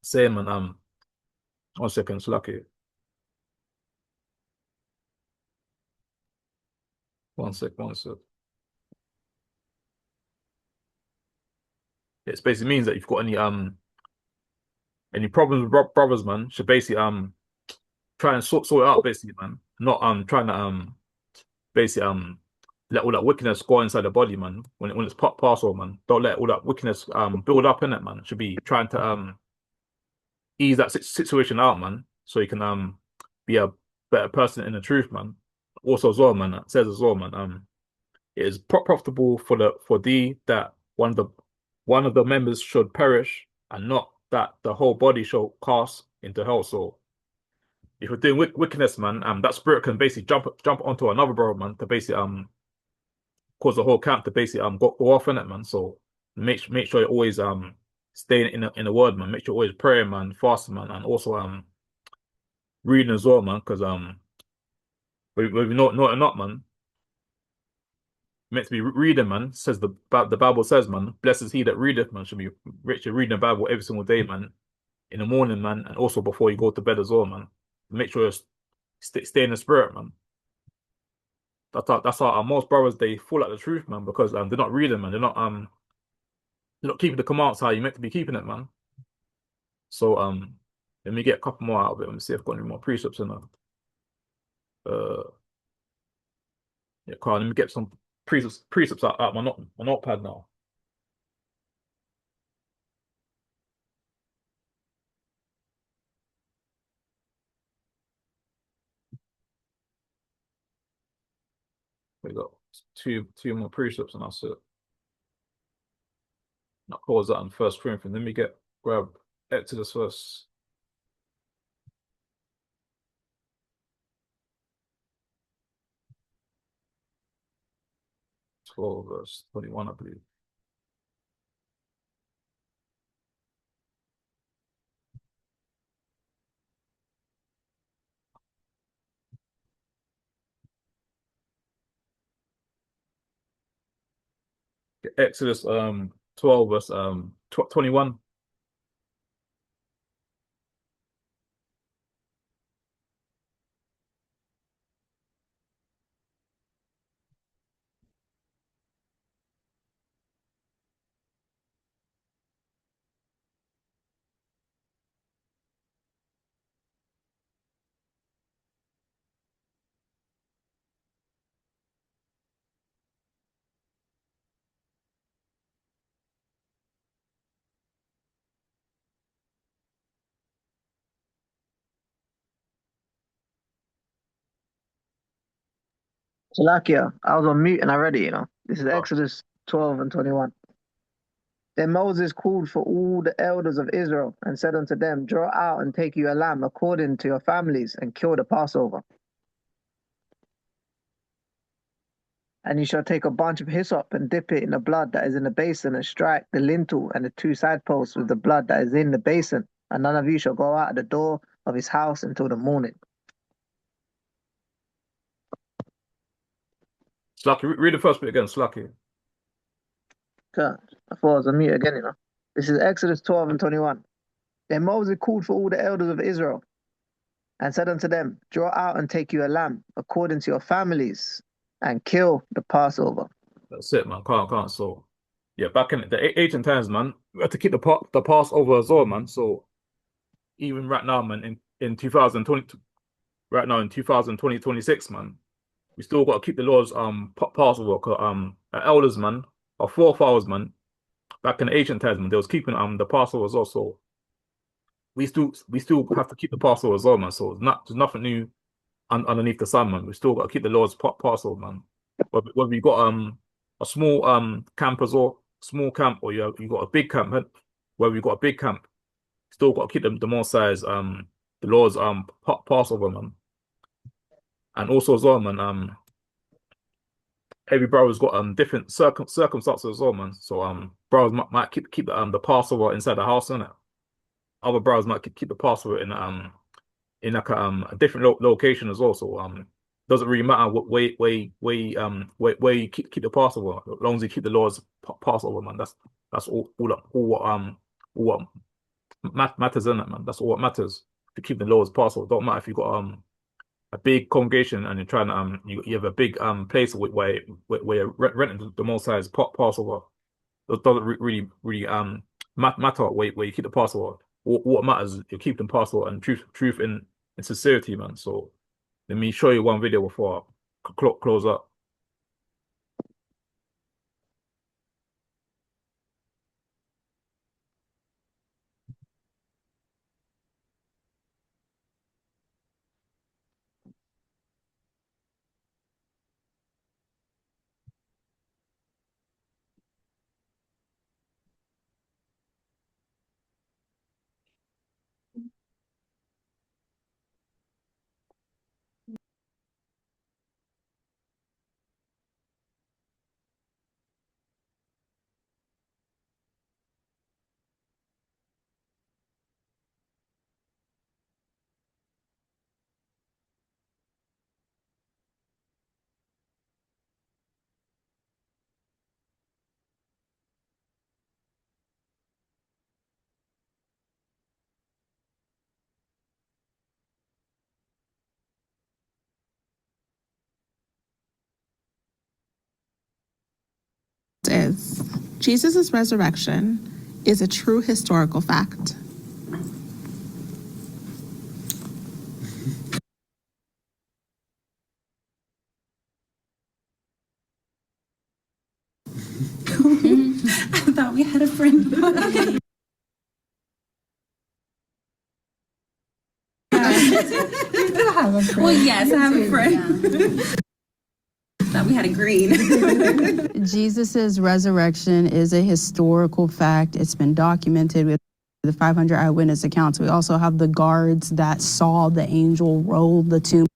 It's saying, man, 1 second, it's lucky. 1 sec. It basically means that if you've got any problems with brothers, man, should basically try and sort it out, basically, man. Not trying to basically let all that wickedness go inside the body, man. When it's Passover, man, don't let all that wickedness build up in it, man. Should be trying to ease that situation out, man, so you can be a better person in the truth, man. Also as well, man, it says as well, man, it is profitable for thee that one of the members should perish, and not that the whole body shall cast into hell. So if you're doing wickedness, man, that spirit can basically jump onto another brother, man, to basically cause the whole camp to basically go off in it, man. So make sure you're always staying in the word, man. Make sure you're always praying, man, fasting, man, and also reading as well, man, because whether you know it or not, man, meant to be reading, man. Says the Bible says, man, blessed is he that readeth, man. Should be rich reading the Bible every single day, man. In the morning, man, and also before you go to bed as well, man. Make sure you stay in the spirit, man. That's how most brothers they fall at the truth, man, because they're not reading, man. They're not keeping the commands how you meant to be keeping it, man. So let me get a couple more out of it. Let me see if I've got any more precepts in there. Yeah, Carl, let me get some precepts out my notepad now. We got two more precepts and that's it. I'll close that on First Corinthians. Let me grab Exodus first. 12 verse 21, I believe. Exodus 12 verse 21. Salakia, I was on mute and I read it, you know. This is Oh, Exodus 12 and 21. Then Moses called for all the elders of Israel and said unto them, draw out and take you a lamb according to your families and kill the Passover. And you shall take a bunch of hyssop and dip it in the blood that is in the basin and strike the lintel and the two side posts with the blood that is in the basin. And none of you shall go out of the door of his house until the morning. Slucky, read the first bit again, Slucky. God, I thought I was on mute again, you know. This is Exodus 12 and 21. Then Moses called for all the elders of Israel and said unto them, draw out and take you a lamb according to your families and kill the Passover. That's it, man. Can't. So, yeah, back in the ancient times, man, we had to keep the Passover as well, man. So, even right now, man, in 2020, right now in 2026, man, we still got to keep the laws Passover. 'Cause, our elders, man, our forefathers, man, back in the ancient times, man, they was keeping the Passover as well. So, we still have to keep the Passover as well, man. So, there's nothing new underneath the sun, man. We still got to keep the laws Passover, man. Whether you got a small camp as well, small camp, or you got a big camp, man. Whether you got a big camp, still got to keep the more size the laws Passover, man. And also as well, man, every brother's got different circumstances as well, man. So brothers might keep the Passover inside the house, innit? Other brothers might keep the Passover in like a different location as well. So doesn't really matter what where you keep the Passover, as long as you keep the laws Passover, man. That's all what matters in it, man. That's all what matters to keep the laws Passover. Don't matter if you got a big congregation and you're trying to you have a big place where you're renting the most size Passover. It doesn't really matter where you keep the Passover. What matters is you keep the Passover and truth in sincerity, man. So let me show you one video before I close up. Jesus' resurrection is a true historical fact. I thought we had a friend. Well, yes, I have a friend. Thought we had a green. Jesus' resurrection is a historical fact. It's been documented with the 500 eyewitness accounts. We also have the guards that saw the angel roll the tomb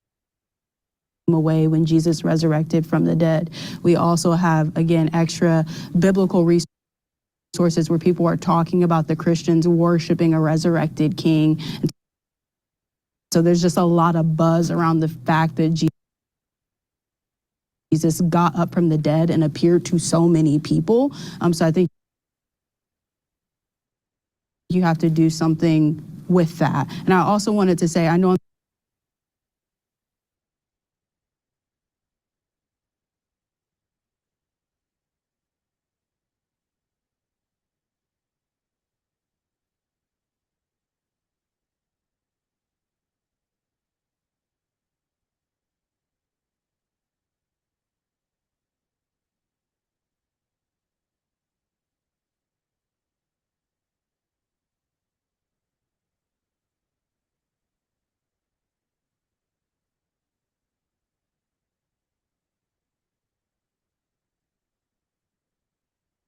away when Jesus resurrected from the dead. We also have, again, extra biblical resources where people are talking about the Christians worshiping a resurrected king. So there's just a lot of buzz around the fact that Jesus got up from the dead and appeared to so many people. So I think you have to do something with that. And I also wanted to say, I know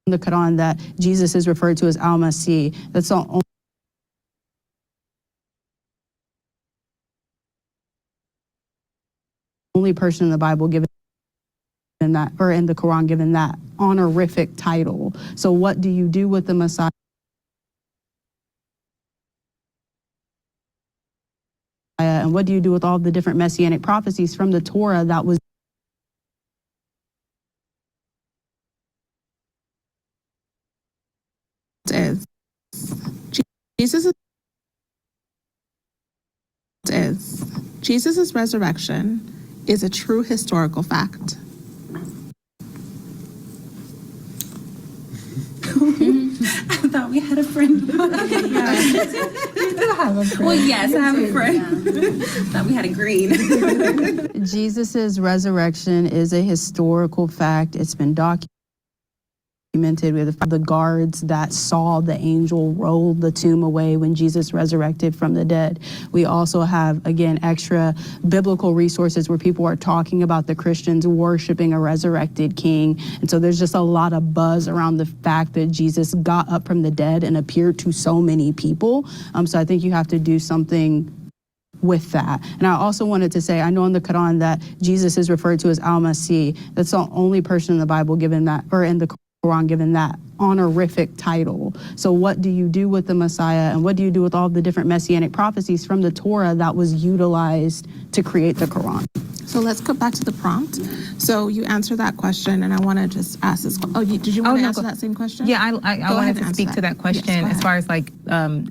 in the Quran that Jesus is referred to as Al-Masih. That's the only person in the Bible given that, or in the Quran given that honorific title. So what do you do with the Messiah? And what do you do with all the different messianic prophecies from the Torah that was is Jesus' resurrection is a true historical fact. I thought we had a friend. Well, yes, I have a friend. Thought we had a green. Jesus' resurrection is a historical fact. It's been documented with the guards that saw the angel roll the tomb away when Jesus resurrected from the dead. We also have, again, extra biblical resources where people are talking about the Christians worshiping a resurrected king. And so there's just a lot of buzz around the fact that Jesus got up from the dead and appeared to so many people. So I think you have to do something with that. And I also wanted to say, I know in the Quran that Jesus is referred to as Al-Masih. That's the only person in the Bible given that, or in the Quran given that honorific title. So what do you do with the Messiah, and what do you do with all the different messianic prophecies from the Torah that was utilized to create the Quran? So let's go back to the prompt. So you answer that question, and I want to just ask this. Did you want to answer that same question? Yeah, I wanted to speak to that question as far as like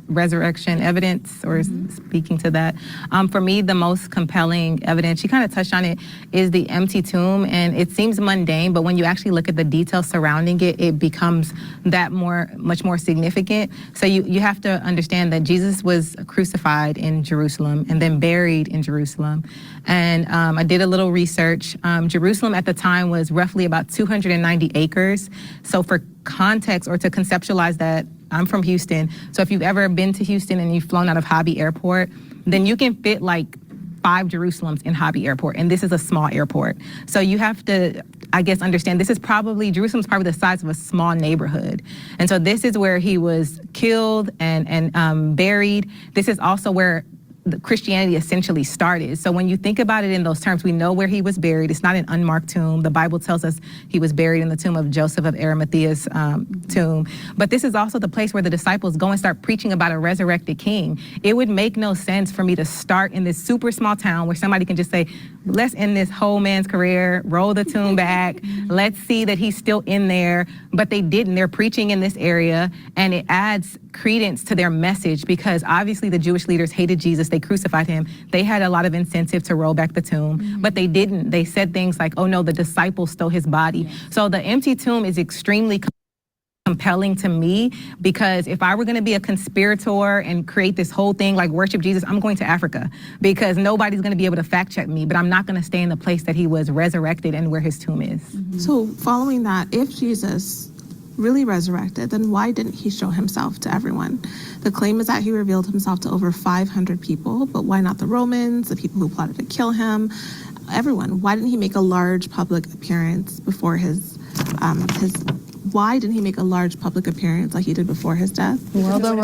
resurrection evidence, or speaking to that. For me, the most compelling evidence, you kind of touched on it, is the empty tomb. And it seems mundane, but when you actually look at the details surrounding it, it becomes much more significant. So you have to understand that Jesus was crucified in Jerusalem and then buried in Jerusalem. And I did a little research. Jerusalem at the time was roughly about 290 acres. So for context, or to conceptualize that, I'm from Houston. So if you've ever been to Houston and you've flown out of Hobby Airport, then you can fit like 5 Jerusalems in Hobby Airport, and this is a small airport. So you have to, I guess, understand Jerusalem's probably the size of a small neighborhood. And so this is where he was killed and buried. This is also where Christianity essentially started. So when you think about it in those terms, we know where he was buried. It's not an unmarked tomb. The Bible tells us he was buried in the tomb of Joseph of Arimathea's tomb. But this is also the place where the disciples go and start preaching about a resurrected king. It would make no sense for me to start in this super small town where somebody can just say, let's end this whole man's career, roll the tomb back, let's see that he's still in there. But they didn't. They're preaching in this area, and it adds credence to their message, because obviously the Jewish leaders hated Jesus. They crucified him. They had a lot of incentive to roll back the tomb, but they didn't. They said things like, oh no, the disciples stole his body. So the empty tomb is extremely compelling to me, because if I were going to be a conspirator and create this whole thing like worship Jesus, I'm going to Africa, because nobody's going to be able to fact check me, but I'm not going to stay in the place that he was resurrected and where his tomb is. So following that, if Jesus really resurrected, then why didn't he show himself to everyone? The claim is that he revealed himself to over 500 people, but why not the Romans, the people who plotted to kill him, everyone? Why didn't he make a large public appearance before why didn't he make a large public appearance like he did before his death? Well, the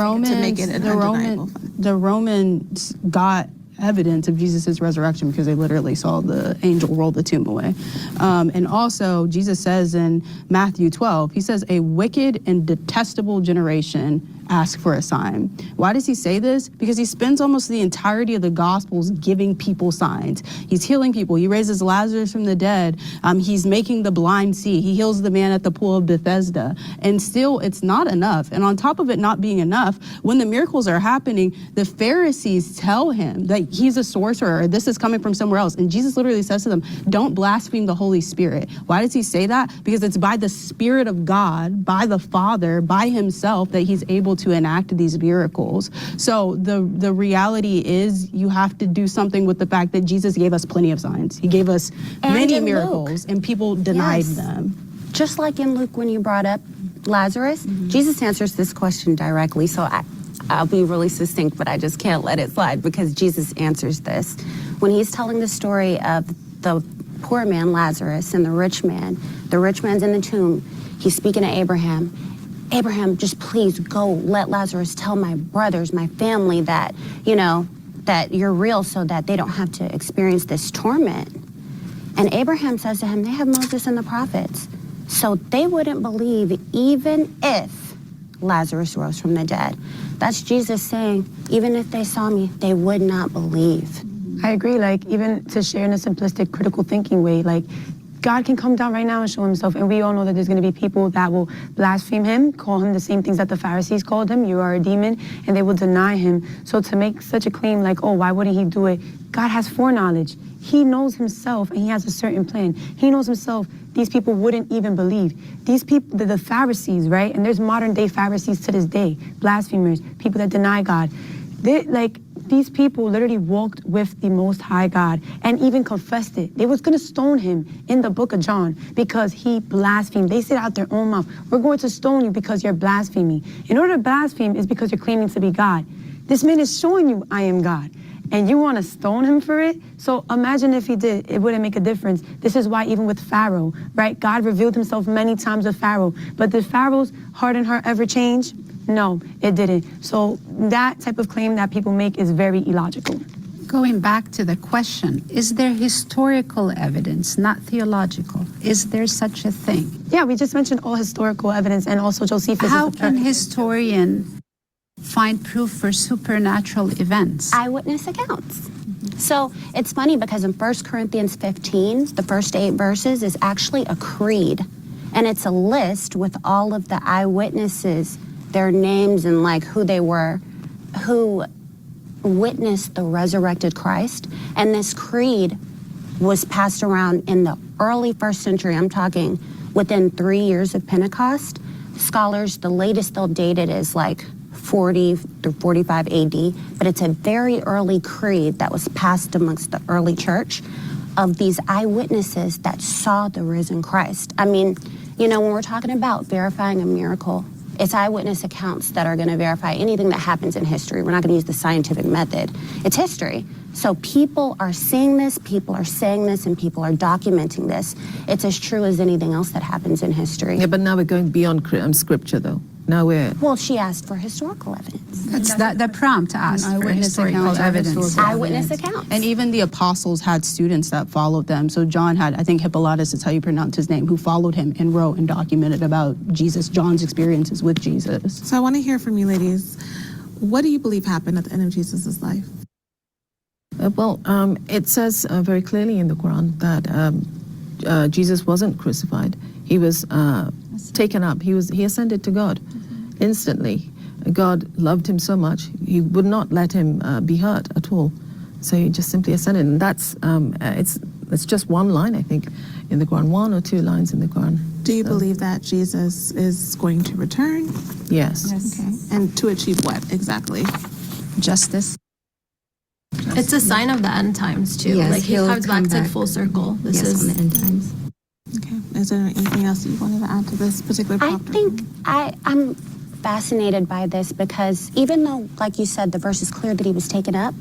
Romans got evidence of Jesus' resurrection because they literally saw the angel roll the tomb away. And also, Jesus says in Matthew 12, he says, a wicked and detestable generation ask for a sign. Why does he say this? Because he spends almost the entirety of the Gospels giving people signs. He's healing people. He raises Lazarus from the dead. He's making the blind see. He heals the man at the pool of Bethesda. And still, it's not enough. And on top of it not being enough, when the miracles are happening, the Pharisees tell him that he's a sorcerer, or this is coming from somewhere else. And Jesus literally says to them, don't blaspheme the Holy Spirit. Why does he say that? Because it's by the Spirit of God, by the Father, by himself, that he's able to enact these miracles. So the reality is you have to do something with the fact that Jesus gave us plenty of signs. He gave us many miracles, and people denied them. Just like in Luke when you brought up Lazarus, Jesus answers this question directly. So I'll be really succinct, but I just can't let it slide because Jesus answers this. When he's telling the story of the poor man Lazarus and the rich man's in the tomb, he's speaking to Abraham. Abraham, just please go let Lazarus tell my brothers, my family that, that you're real so that they don't have to experience this torment. And Abraham says to him, they have Moses and the prophets. So they wouldn't believe even if Lazarus rose from the dead. That's Jesus saying, even if they saw me, they would not believe. I agree, even to share in a simplistic critical thinking way, God can come down right now and show himself, and we all know that there's going to be people that will blaspheme him, call him the same things that the Pharisees called him, you are a demon, and they will deny him. So to make such a claim why wouldn't he do it? God has foreknowledge. He knows himself, and he has a certain plan. He knows himself. These people wouldn't even believe. These people, the Pharisees, right? And there's modern day Pharisees to this day, blasphemers, people that deny God. These people literally walked with the Most High God and even confessed it. They was going to stone him in the book of John because he blasphemed. They said out their own mouth, we're going to stone you because you're blaspheming. In order to blaspheme is because you're claiming to be God. This man is showing you I am God. And you want to stone him for it? So imagine if he did, it wouldn't make a difference. This is why even with Pharaoh, right? God revealed himself many times with Pharaoh. But did Pharaoh's heart and heart ever change? No, it didn't. So that type of claim that people make is very illogical. Going back to the question, is there historical evidence, not theological? Is there such a thing? Yeah, we just mentioned all historical evidence, and also Josephus. How can historian find proof for supernatural events? Eyewitness accounts. So it's funny because in 1 Corinthians 15, the first 8 verses is actually a creed. And it's a list with all of the eyewitnesses, their names and who they were, who witnessed the resurrected Christ. And this creed was passed around in the early 1st century. I'm talking within 3 years of Pentecost. Scholars, the latest they'll date it is 40 through 45 AD, but it's a very early creed that was passed amongst the early church of these eyewitnesses that saw the risen Christ. I mean, when we're talking about verifying a miracle, it's eyewitness accounts that are going to verify anything that happens in history. We're not going to use the scientific method. It's history. So people are seeing this, people are saying this, and people are documenting this. It's as true as anything else that happens in history. Yeah, but now we're going beyond scripture, though. Now we're... Well, she asked for historical evidence. That's the prompt to ask for historical evidence. Eyewitness accounts. And even the apostles had students that followed them. So John had, I think Hippolytus is how you pronounce his name, who followed him and wrote and documented about John's experiences with Jesus. So I want to hear from you ladies. What do you believe happened at the end of Jesus' life? It says very clearly in the Quran that Jesus wasn't crucified. He was taken up. He ascended to God instantly. God loved him so much, he would not let him be hurt at all. So he just simply ascended. And that's, It's just one line, I think, in the Quran, 1 or 2 lines in the Quran. Do you believe that Jesus is going to return? Yes. Okay. And to achieve what exactly? Justice. It's a sign of the end times too. Yes, like he he'll comes come back to back. full circle. This is on the end times. Okay. Is there anything else you wanted to add to this particular I topic? think I'm fascinated by this because even though, like you said, the verse is clear that he was taken up,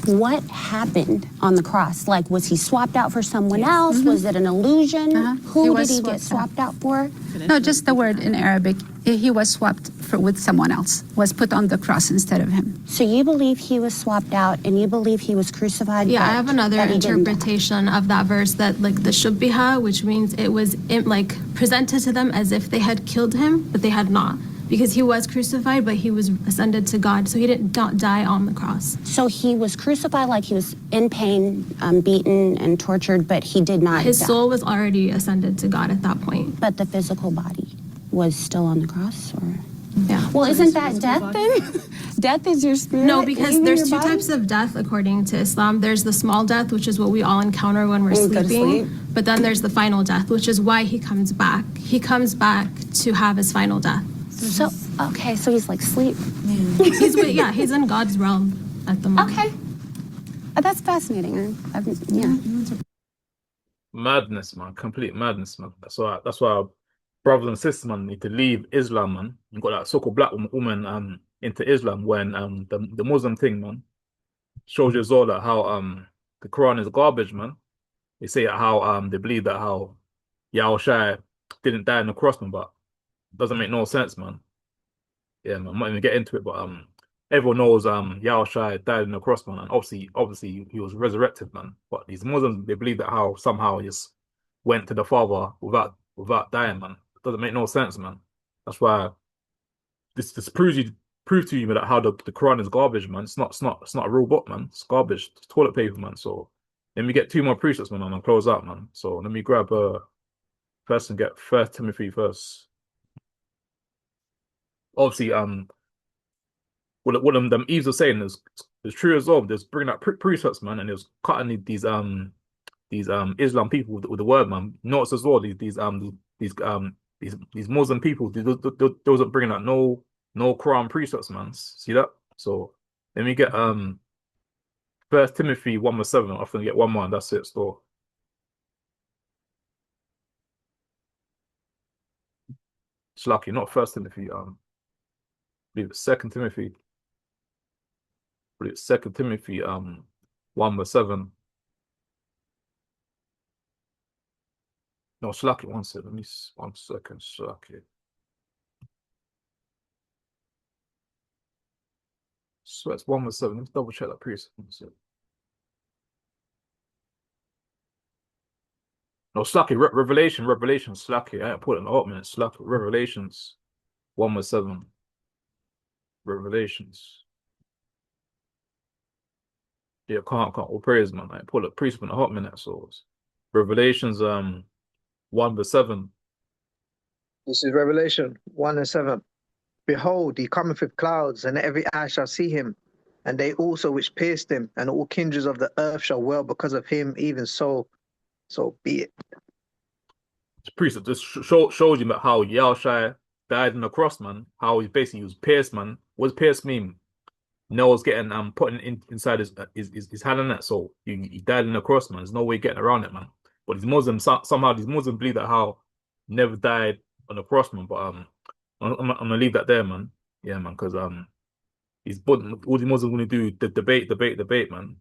what happened on the cross? Like, was he swapped out for someone else? Was it an illusion? Who did he get swapped out for? No, just the word in Arabic. He was swapped with someone else, was put on the cross instead of him. So you believe he was swapped out and you believe he was crucified? Yeah, I but have another that he didn't die? interpretation of that verse that like the shubbiha, which means it was like presented to them as if they had killed him, but they had not. Because he was crucified, but he was ascended to God, so he did not die on the cross. So he was crucified like he was in pain, beaten and tortured, but he did not His die. soul was already ascended to God at that point. But the physical body was still on the cross? Or? Yeah. Well, isn't that death then? Death is your spirit? No, because leaving there's your two body? types of death according to Islam. There's the small death, which is what we all encounter when we're When we go to sleeping. sleep. But then there's the final death, which is why he comes back. He comes back to have his final death. So, okay, so he's like sleep. He's in God's realm at the moment. Okay. That's fascinating. Yeah. Madness, man. Complete madness, man. That's why our brothers and sisters, man, need to leave Islam, man. You got that so-called black woman into Islam when the Muslim thing, man, shows you as well that how the Quran is garbage, man. They say how they believe that how Yahushua didn't die on the cross, man, but it doesn't make no sense, man. Yeah, man, I'm not even get into it, but everyone knows Yahushua died on the cross, man, and obviously he was resurrected, man. But these Muslims, they believe that how somehow he just went to the Father without dying, man. It doesn't make no sense, man. That's why this proves to you that how the Quran is garbage, man. It's not a real book, man. It's garbage. It's toilet paper, man. So let me get 2 more precepts, man, and close out, man. So let me grab first and get 1 Timothy first. Obviously, what them Eves are saying is true as well. There's bringing up precepts, man, and there's cutting these Islam people with the word, man. Notice as well these Muslim people, those are bringing out no Quran precepts, man. See that? So let me get 1 Timothy 1:7. I'm gonna get one more, and that's it. So it's lucky, not 1 Timothy. I believe it's 2 Timothy. I believe it's 2 Timothy 1:7. No, Slacky, 1 second. 1 second, Slacky. So it's 1:7. Let's double check that previous. No, Slacky, Revelation, Slacky. I ain't put it in the hot minute. Slacky, Revelations 1:7. Revelations. Yeah, can't all praise, man. I put a precept in a hot minute, so it's Revelations 1:7. This is Revelation 1:7. Behold, he cometh with clouds, and every eye shall see him, and they also which pierced him, and all kindreds of the earth shall wail because of him, even so be it. It's precept just shows you about how Yahushua died on the cross, man. How he was pierced, man. What does pierced mean? Nails getting put inside his hand in it, so he died on the cross, man. There's no way getting around it, man. But these Muslims somehow believe that how he never died on the cross, man. But I'm gonna leave that there, man. Yeah, man, because all the Muslims gonna do the debate, man.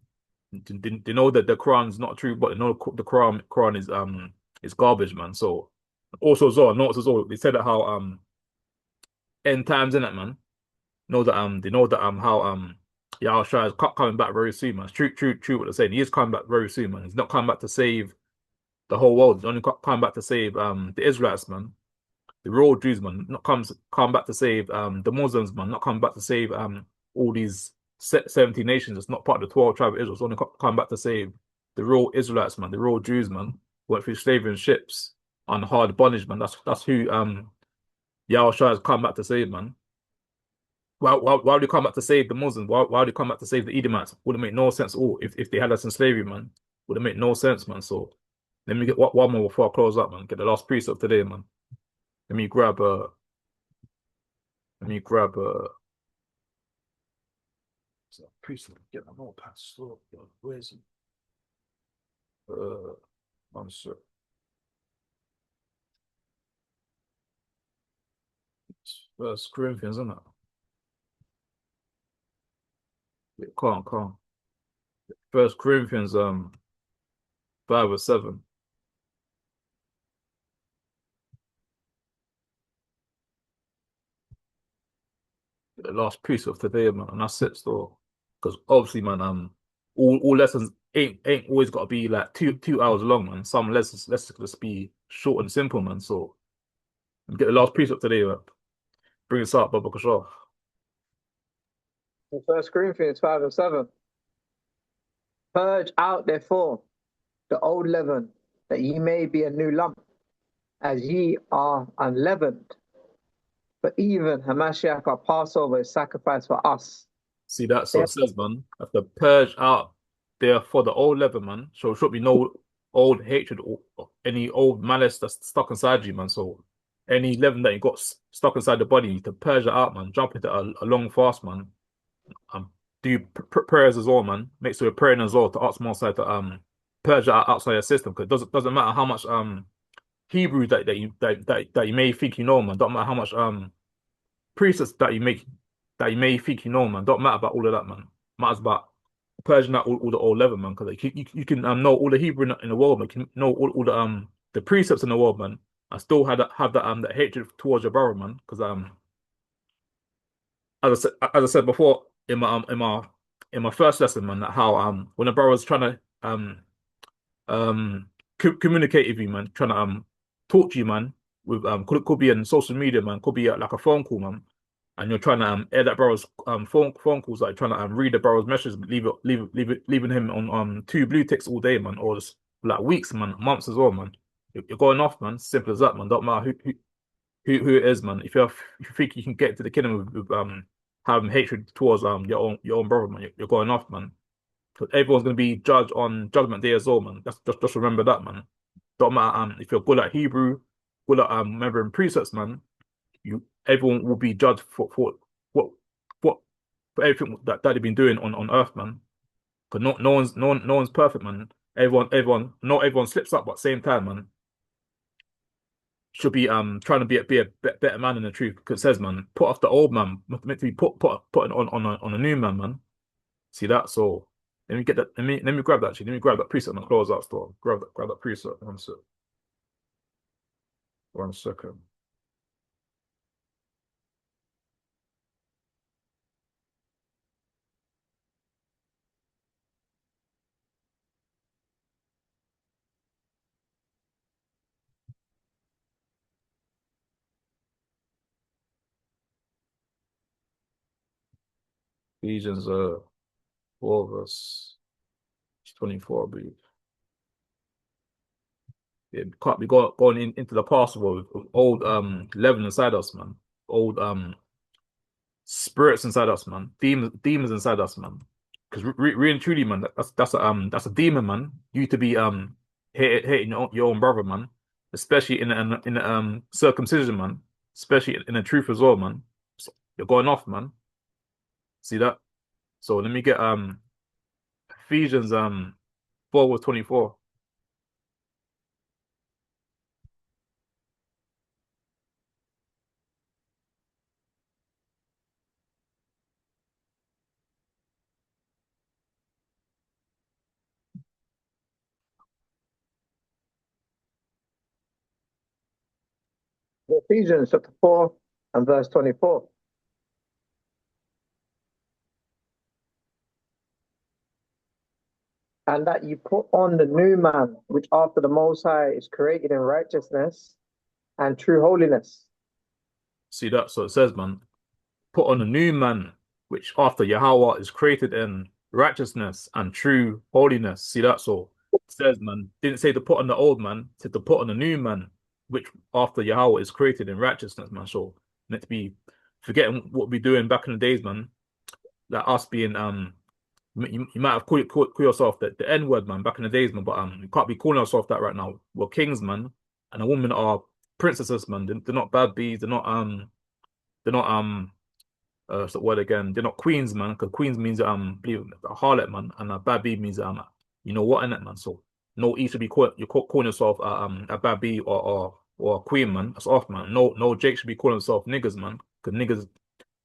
They know that the Quran is not true, but they know the Quran is garbage, man. So also as well, notice as well, they said that how end times in it, man. Know that they know that how Yahushua is coming back very soon, man. It's true what they're saying. He is coming back very soon, man. He's not coming back to save the whole world. He's only coming back to save the Israelites, man. The real Jews, man. Not come back to save the Muslims, man. Not coming back to save all these 70 nations. It's not part of the 12 tribe of Israel. It's only coming back to save the real Israelites, man. The real Jews, man. Went through slavery and ships on hard bondage, man. That's who Yahushua has come back to save, man. Why would he come back to save the Muslims? Why would he come back to save the Edomites? Wouldn't make no sense at all if they had us in slavery, man. would make no sense, man. So let me get one more before I close up, man. Get the last precept today, man. Let me grab precept. Get my notepad. So where is it? One sec. First Corinthians, isn't it? Yeah, calm. First Corinthians 5 or 7. The last piece of today, man, and that's it still. Because obviously, man, all lessons ain't always got to be like 2 hours long, man. Some lessons just be short and simple, man. So get the last piece of today, man. Bring us up, Baba Kashaw. In 1 Corinthians 5 and 7. Purge out therefore the old leaven, that ye may be a new lump, as ye are unleavened. But even Hamashiach, our Passover, is sacrificed for us. See that? So it says, man, have to purge out therefore the old leaven, man. So should be no old hatred or any old malice that's stuck inside you, man. So any leaven that you got stuck inside the body, you need to purge it out, man. Jump into a long fast, man. Do prayers as well, man. Make sure you're praying as well to ask more side to purge it out outside your system, because it doesn't matter how much Hebrew that you may think you know, man. Don't matter how much precepts that you may think you know, man. Don't matter about all of that, man. Matters about purging out all the old leaven, man. Because you can know all the Hebrew in the world, man. You can know all the precepts in the world, man. And still have that hatred towards your brother, man. Because as I said before in my first lesson, man, that how when a brother's trying to communicate with you, man, trying to talk to you, man, with could be on social media, man, could be like a phone call, man, and you're trying to air that brother's phone calls, like trying to read the brother's messages, leaving him on 2 blue ticks all day, man, or just like weeks, man, months as well, man. You're going off, man. Simple as that, man. Don't matter who it is, man. If you think you can get to the kingdom with having hatred towards your own brother, man, you're going off, man. Because everyone's gonna be judged on Judgment Day as well, man. That's just remember that, man. Don't matter if you're good at Hebrew, good at remembering precepts, man. Everyone will be judged for what for everything that they've been doing on earth, man. Because no one's perfect, man. Not everyone slips up, but at the same time, man, should be trying to be a better man in the truth. Because it says, man, put off the old man, meant to be put on a new man, man. See that? So let me get that. Let me grab that. Actually, let me grab that preset and close out store. Grab that preset. One sec. 1 second. Ephesians 4 verse 24, I believe. Yeah, we can't be going into the Passover with old leaven inside us, man. Old spirits inside us, man. Demons inside us, man. Because really and truly, man, that's a demon, man. You to be hating your own brother, man. Especially in circumcision, man. Especially in the truth as well, man. So you're going off, man. See that? So let me get Ephesians 4 with 24. Ephesians chapter 4 and verse 24. And that you put on the new man, which after the Most High is created in righteousness and true holiness. See that? So it says, man, put on a new man, which after Yahweh is created in righteousness and true holiness. See that? So it says, man, didn't say to put on the old man, said to put on a new man, which after Yahweh is created in righteousness, man. So meant to be forgetting what we doing back in the days, man. Like us being You might have call yourself the N word, man, back in the days, man. But you can't be calling yourself that right now. We're kings, man, and a woman are princesses, man. They're not bad bees. They're not what's the word again? They're not queens, man. Because queens means believe a harlot, man, and a bad bee means you know what in it, man. So no, you should be calling yourself a bad bee or a queen, man. That's off, man. No, Jake should be calling himself niggas, man. Because niggas,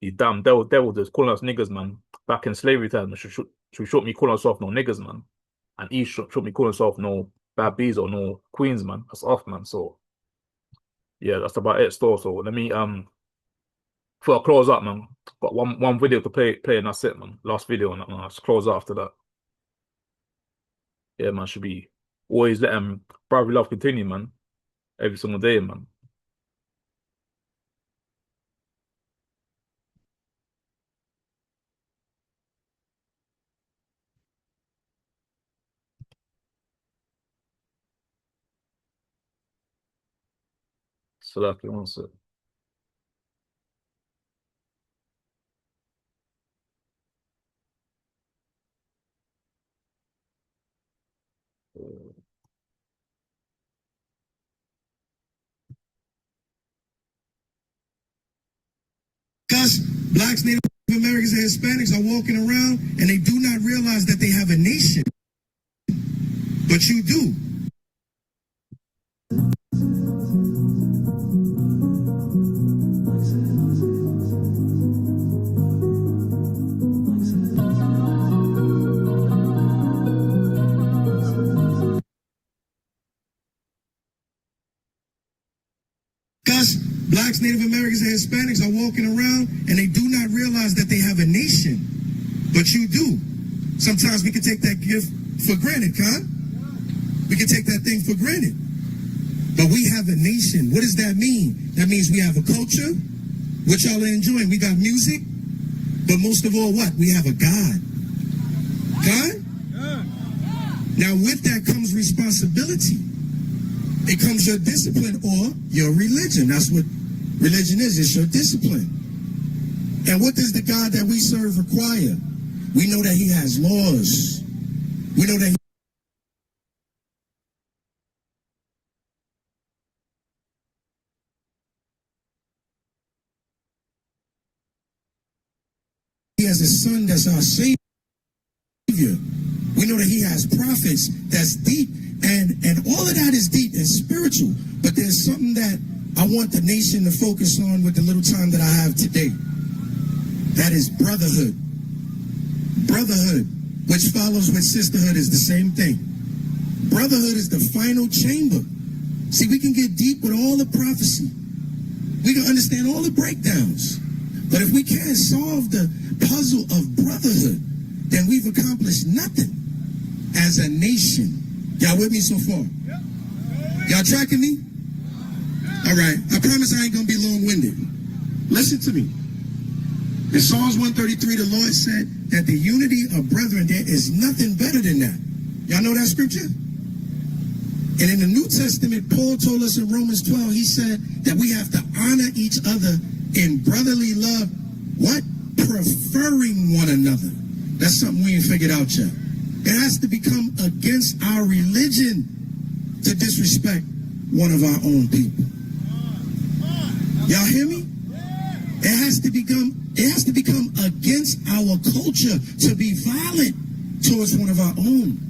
these damn devil just calling us niggas, man. Back in slavery time, should me calling himself no niggas, man. And he should me calling himself no bad bees or no queens, man. That's off, man. So yeah, that's about it. So let me before I close up, man. Got one video to play and that's it, man. Last video and I'll just close after that. Yeah, man. Should be always letting brotherly love continue, man. Every single day, man. So that one sec. Because blacks, Native Americans, and Hispanics are walking around and they do not realize that they have a nation. But you do. Blacks, Native Americans, and Hispanics are walking around and they do not realize that they have a nation. But you do. Sometimes we can take that gift for granted, Con. We can take that thing for granted. But we have a nation. What does that mean? That means we have a culture, which y'all are enjoying. We got music. But most of all, what? We have a God. Con? Now, with that comes responsibility. It comes your discipline or your religion. That's what religion is. It's your discipline. And what does the God that we serve require? We know that he has laws. We know that he has a son that's our savior. We know that he has prophets that's deep. And all of that is deep and spiritual. But there's something that I want the nation to focus on with the little time that I have today. That is brotherhood. Brotherhood, which follows with sisterhood, is the same thing. Brotherhood is the final chamber. See, we can get deep with all the prophecy. We can understand all the breakdowns. But if we can't solve the puzzle of brotherhood, then we've accomplished nothing as a nation. Y'all with me so far? Y'all tracking me? All right. I promise I ain't going to be long-winded. Listen to me. In Psalms 133, the Lord said that the unity of brethren, there is nothing better than that. Y'all know that scripture? And in the New Testament, Paul told us in Romans 12, he said that we have to honor each other in brotherly love. What? Preferring one another. That's something we ain't figured out yet. It has to become against our religion to disrespect one of our own people. Y'all hear me? It has to become against our culture to be violent towards one of our own.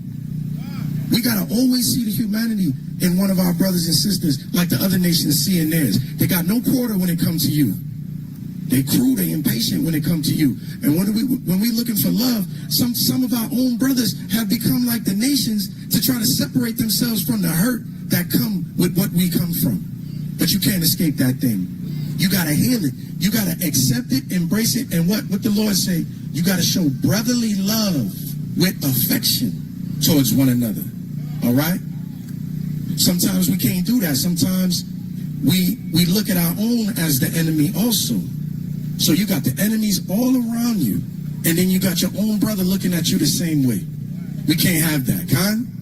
We gotta always see the humanity in one of our brothers and sisters like the other nations see in theirs. They got no quarter when it comes to you. They cruel, they impatient when it comes to you. And when we looking for love, some of our own brothers have become like the nations to try to separate themselves from the hurt that come with what we come from. But you can't escape that thing. You gotta heal it. You gotta accept it, embrace it, and what the Lord say? You gotta show brotherly love with affection towards one another. All right? Sometimes we can't do that. Sometimes we look at our own as the enemy also. So you got the enemies all around you, and then you got your own brother looking at you the same way. We can't have that, Con.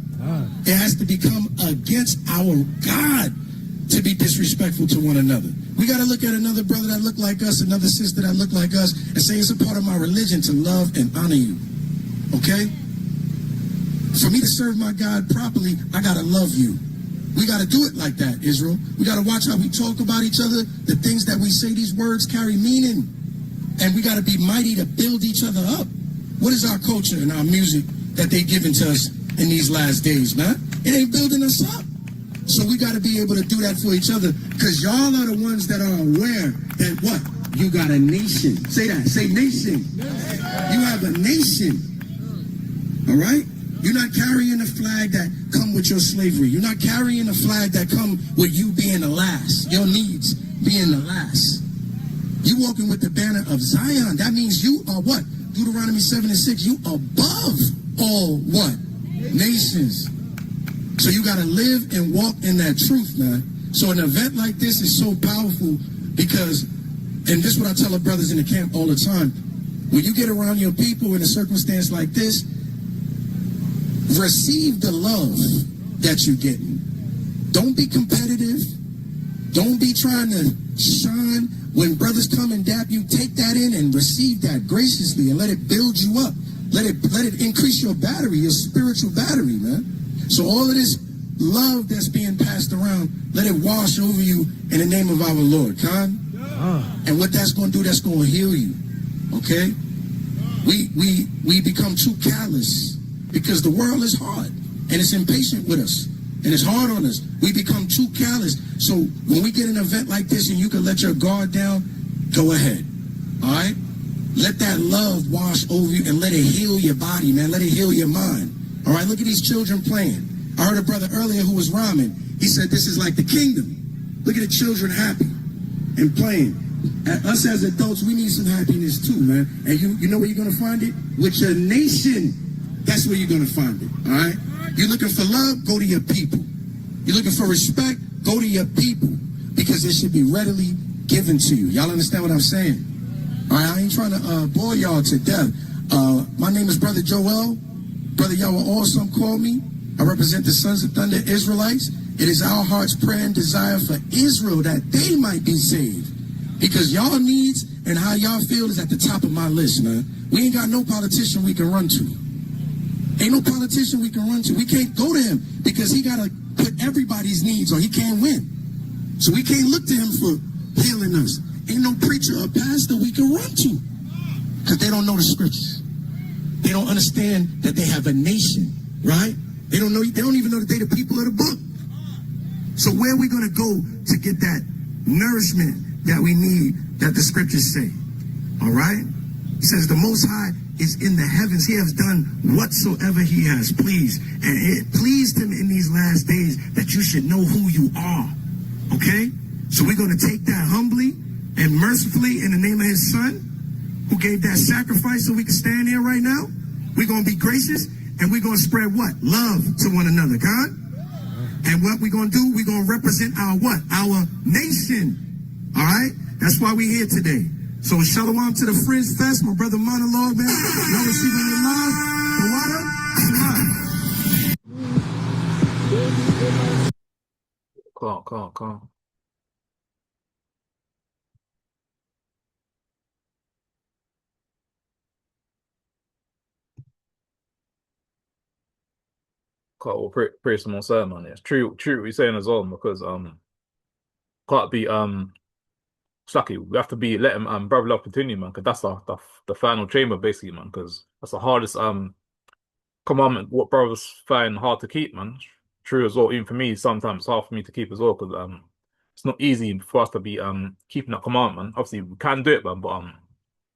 It has to become against our God to be disrespectful to one another. We got to look at another brother that look like us, another sister that look like us, and say it's a part of my religion to love and honor you. Okay? For me to serve my God properly, I gotta love you. We gotta do it like that, Israel. We gotta watch how we talk about each other. The things that we say, these words carry meaning. And we gotta be mighty to build each other up. What is our culture and our music that they given to us in these last days, man? It ain't building us up. So we gotta be able to do that for each other, because y'all are the ones that are aware that what? You got a nation. Say that. Say nation. You have a nation. All right? You're not carrying a flag that come with your slavery. You're not carrying a flag that come with you being the last. Your needs being the last. You walking with the banner of Zion. That means you are what? Deuteronomy 7:6. You above all what? Nations. So you got to live and walk in that truth, man. So an event like this is so powerful because, and this is what I tell the brothers in the camp all the time, when you get around your people in a circumstance like this, receive the love that you're getting. Don't be competitive. Don't be trying to shine. When brothers come and dap you, take that in and receive that graciously and let it build you up. Let it increase your battery, your spiritual battery, man. So all of this love that's being passed around, let it wash over you in the name of our Lord, Khan. And what that's going to do, that's going to heal you. Okay? We become too callous because the world is hard and it's impatient with us and it's hard on us. We become too callous. So when we get an event like this and you can let your guard down, go ahead. All right? Let that love wash over you and let it heal your body, man. Let it heal your mind. All right? Look at these children playing. I heard a brother earlier who was rhyming. He said this is like the kingdom. Look at the children happy and playing. Us as adults, we need some happiness too, man. And you know where you're going to find it? With your nation. That's where you're going to find it, all right? You're looking for love? Go to your people. You're looking for respect? Go to your people, because it should be readily given to you. Y'all understand what I'm saying? All right, I ain't trying to bore y'all to death. My name is Brother Joel. Brother, y'all were awesome. Call me. I represent the Sons of Thunder Israelites. It is our heart's prayer and desire for Israel that they might be saved, because y'all needs and how y'all feel is at the top of my list, man. We ain't got no politician we can run to. Ain't no politician we can run to. We can't go to him because he got to put everybody's needs or he can't win. So we can't look to him for healing us. Ain't no preacher or pastor we can run to because they don't know the scriptures. They don't understand that they have a nation, right? They don't even know that they the people of the book. So where are we going to go to get that nourishment that we need, that the scriptures say? All right? He says the Most High is in the heavens. He has done whatsoever he has pleased. And it pleased him in these last days that you should know who you are. Okay? So we're going to take that humbly and mercifully in the name of his son, who gave that sacrifice so we can stand here right now. We're going to be gracious and we're going to spread what? Love to one another, God. And what we're going to do, we're going to represent our what? Our nation. All right? That's why we're here today. So shalom to the Frizz Fest, my brother Monologue, man. Y'all receiving your love. The water. Calm. Well, praise the Most High, man. It's true what you're saying as well, because can't be slacky. We have to be let him brother love continue, man, because that's the final chamber basically, man, because that's the hardest commandment what brothers find hard to keep, man. True as well. Even for me, sometimes it's hard for me to keep as well, because it's not easy for us to be keeping that commandment. Obviously we can do it, man, but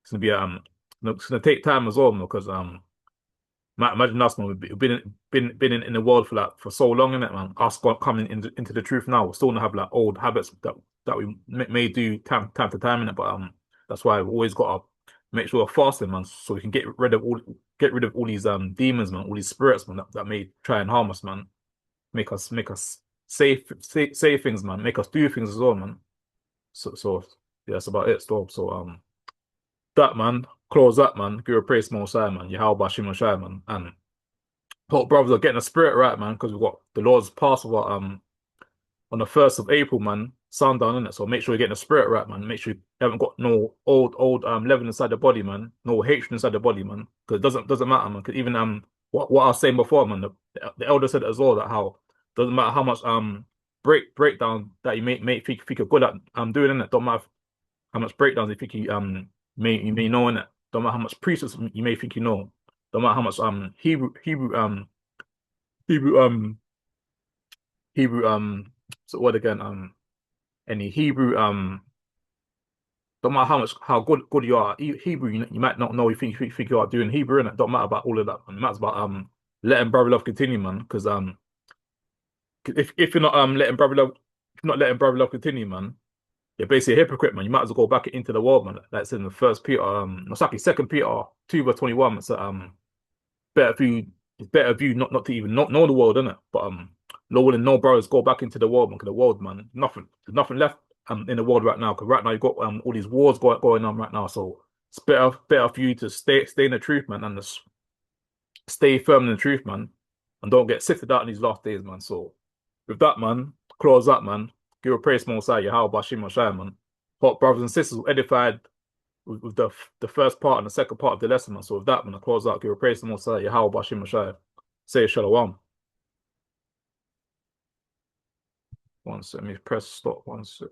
it's gonna be it's gonna take time as well, man, because imagine us, man. We've been in the world for so long, innit, man. Us coming into the truth now, we're still gonna have like old habits that we may do time to time, innit. But that's why we've always got to make sure we're fasting, man, so we can get rid of all these demons, man, all these spirits, man, that may try and harm us, man. Make us say things, man. Make us do things as well, man. So yeah, that's about it. So that, man. Close that, man. Give a praise Most High, man. Yahweh Shimon Shai, man. And hope brothers are getting the spirit right, man, because we've got the Lord's Passover on the 1st of April, man. sundown, innit? So make sure you're getting the spirit right, man. Make sure you haven't got no old leaven inside the body, man. No hatred inside the body, man. Because it doesn't matter, man. Because even what I was saying before, man, the elder said as well that how doesn't matter how much breakdown that you may think you're good at doing, innit? Don't matter how much breakdowns you think you may know, innit? Don't matter how much precepts you may think you know. Don't matter how much Hebrew so what again any Hebrew don't matter how good you are Hebrew, you might not know you think you are doing Hebrew, and it don't matter about all of that, man. It matters about letting brother love continue, man. Because if you're not letting brother love, if you're not letting brother love continue, man, you're basically a hypocrite, man. You might as well go back into the world, man. That's in the first Peter, no, sorry, 2 Peter 2:21. It's better for you, it's better for you not to even know the world, innit? But Lord and no brothers go back into the world, man. Because the world, man, there's nothing left in the world right now. Because right now you've got all these wars going on right now. So it's better for you to stay in the truth, man, and just stay firm in the truth, man, and don't get sifted out in these last days, man. So with that, man, close up, man. Give a praise, Mosiah, how about Shimon Shai, man. Hot brothers and sisters edified with the first part and the second part of the lesson, man. So with that, man, I close out. Give a praise to Mosiah, how about Shimon Shai. Say shalom. One sec, let me press stop. One sec.